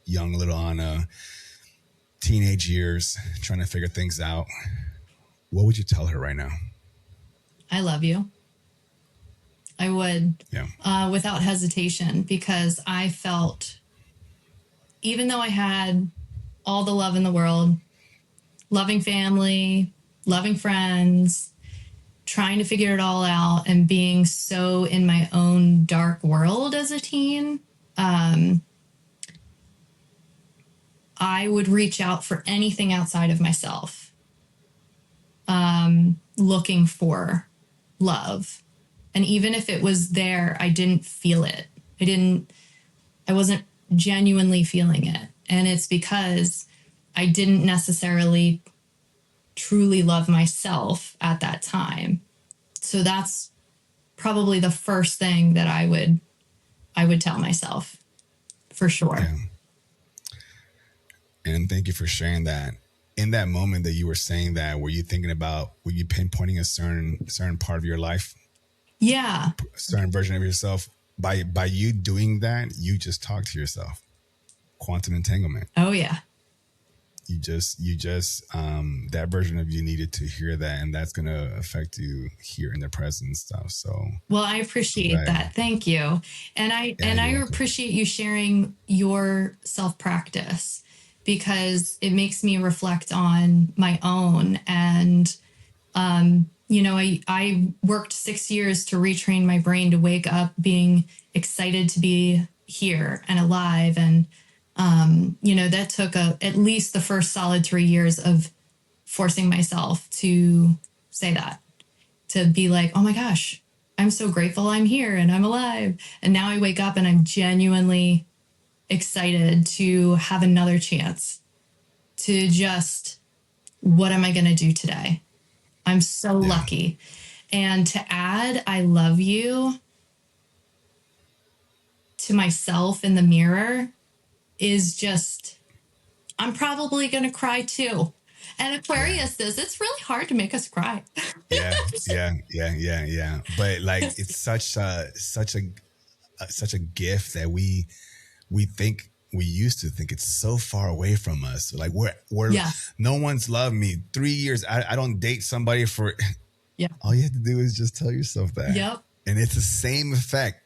Young little Anna, teenage years, trying to figure things out, what would you tell her right now? I love you. I would, without hesitation, because I felt, even though I had all the love in the world, loving family, loving friends, trying to figure it all out and being so in my own dark world as a teen, I would reach out for anything outside of myself, looking for love. And even if it was there, I didn't feel it. I wasn't genuinely feeling it. And it's because I didn't necessarily truly love myself at that time. So that's probably the first thing that I would tell myself, for sure. Yeah. And thank you for sharing that. In that moment that you were saying that, were you pinpointing a certain part of your life? Yeah. A certain version of yourself? By you doing that, you just talk to yourself. Quantum entanglement. Oh yeah. You just that version of you needed to hear that, and that's going to affect you here in the present stuff. So, well, I appreciate that. Thank you. And I appreciate you sharing your self-practice, because it makes me reflect on my own. And, I worked 6 years to retrain my brain to wake up being excited to be here and alive. And, that took at least the first solid 3 years of forcing myself to say that, to be like, oh my gosh, I'm so grateful I'm here and I'm alive. And now I wake up and I'm genuinely excited to have another chance to just, what am I going to do today? I'm so lucky. And to add, I love you to myself in the mirror is just, I'm probably going to cry too. And Aquarius says it's really hard to make us cry. Yeah. But like, it's such a gift that we think, we used to think it's so far away from us. Like we're no one's loved me 3 years. I don't date somebody for, all you have to do is just tell yourself that. Yep. And it's the same effect.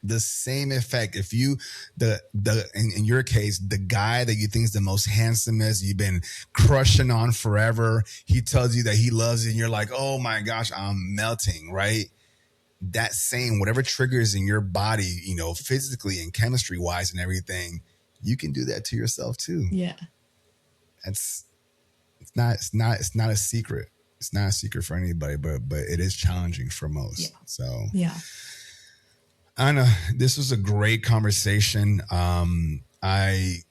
If you, in your case, the guy that you think is the most handsomest, you've been crushing on forever, he tells you that he loves you and you're like, oh my gosh, I'm melting, right? That same, whatever triggers in your body, you know, physically and chemistry wise and everything, you can do that to yourself too. Yeah. It's not a secret. It's not a secret for anybody, but it is challenging for most. Yeah. So Anna, this was a great conversation. I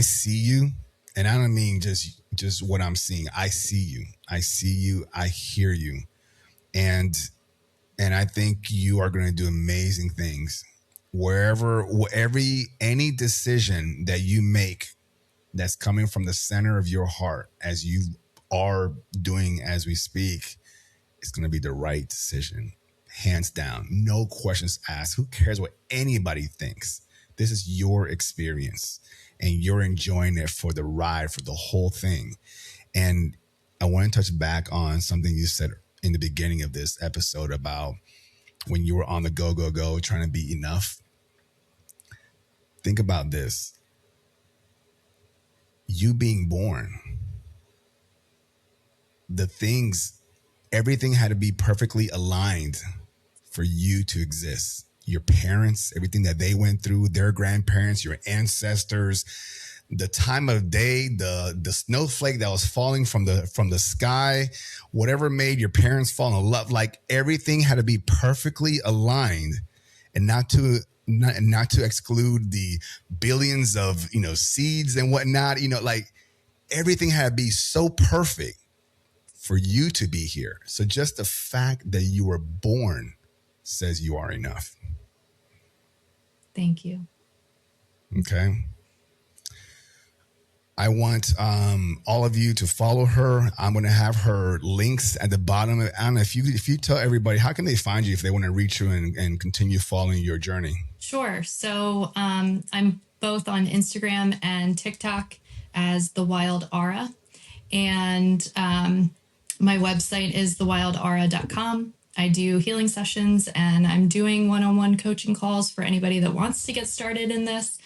see you, and I don't mean just what I'm seeing. I see you. I hear you. And I think you are going to do amazing things any decision that you make that's coming from the center of your heart, as you are doing as we speak, it's going to be the right decision. Hands down, no questions asked. Who cares what anybody thinks? This is your experience and you're enjoying it for the ride, for the whole thing. And I want to touch back on something you said in the beginning of this episode about when you were on the go, trying to be enough. Think about this. You being born, everything had to be perfectly aligned for you to exist. Your parents, everything that they went through, their grandparents, your ancestors, the time of day, the snowflake that was falling from the sky, whatever made your parents fall in love, like everything had to be perfectly aligned, and not to exclude the billions of, you know, seeds and whatnot, you know, like everything had to be so perfect for you to be here. So just the fact that you were born says you are enough. Thank you. Okay. I want all of you to follow her. I'm going to have her links at the bottom. Anna, if you tell everybody, how can they find you if they want to reach you and continue following your journey? Sure. So I'm both on Instagram and TikTok as The Wild Aura. And my website is thewildaura.com. I do healing sessions and I'm doing one-on-one coaching calls for anybody that wants to get started in this.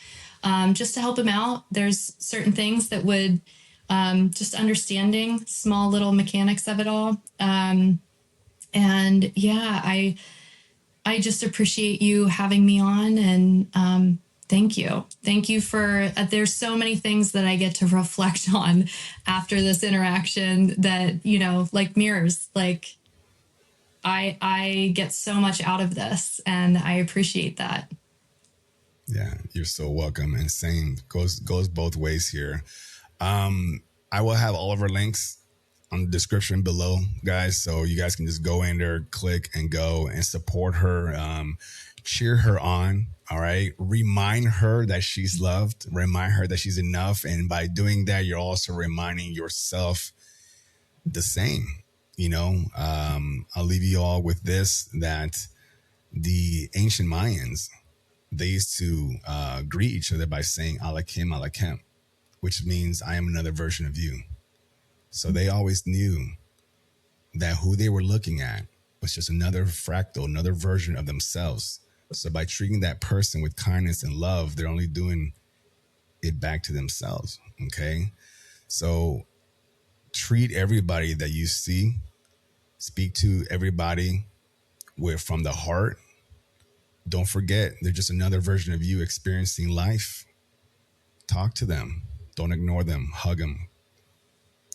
Just to help them out. There's certain things that would just understanding small little mechanics of it all. And yeah, I just appreciate you having me on, and thank you. Thank you for, there's so many things that I get to reflect on after this interaction that, you know, like mirrors, like I get so much out of this and I appreciate that. Yeah, you're so welcome. And same goes both ways here. I will have all of her links on the description below, guys. So you guys can just go in there, click and go and support her. Cheer her on. All right. Remind her that she's loved. Remind her that she's enough. And by doing that, you're also reminding yourself the same. You know, I'll leave you all with this, that the ancient Mayans, they used to greet each other by saying Alakim, Alakim, which means I am another version of you. So they always knew that who they were looking at was just another fractal, another version of themselves. So by treating that person with kindness and love, they're only doing it back to themselves. Okay. So treat everybody that you see, speak to everybody from the heart. Don't forget, they're just another version of you experiencing life. Talk to them. Don't ignore them. Hug them.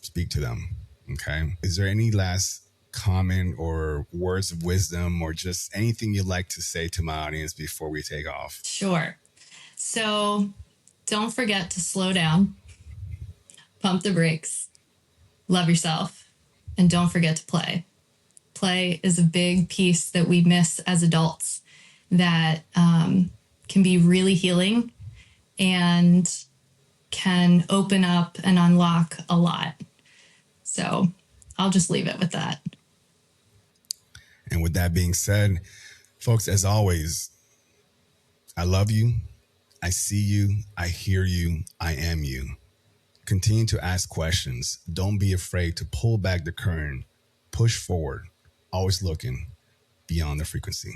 Speak to them. Okay. Is there any last comment or words of wisdom or just anything you'd like to say to my audience before we take off? Sure. So don't forget to slow down, pump the brakes, love yourself, and don't forget to play. Play is a big piece that we miss as adults that can be really healing and can open up and unlock a lot. So I'll just leave it with that. And with that being said, folks, as always, I love you. I see you. I hear you. I am you. Continue to ask questions. Don't be afraid to pull back the curtain. Push forward. Always looking beyond the frequency.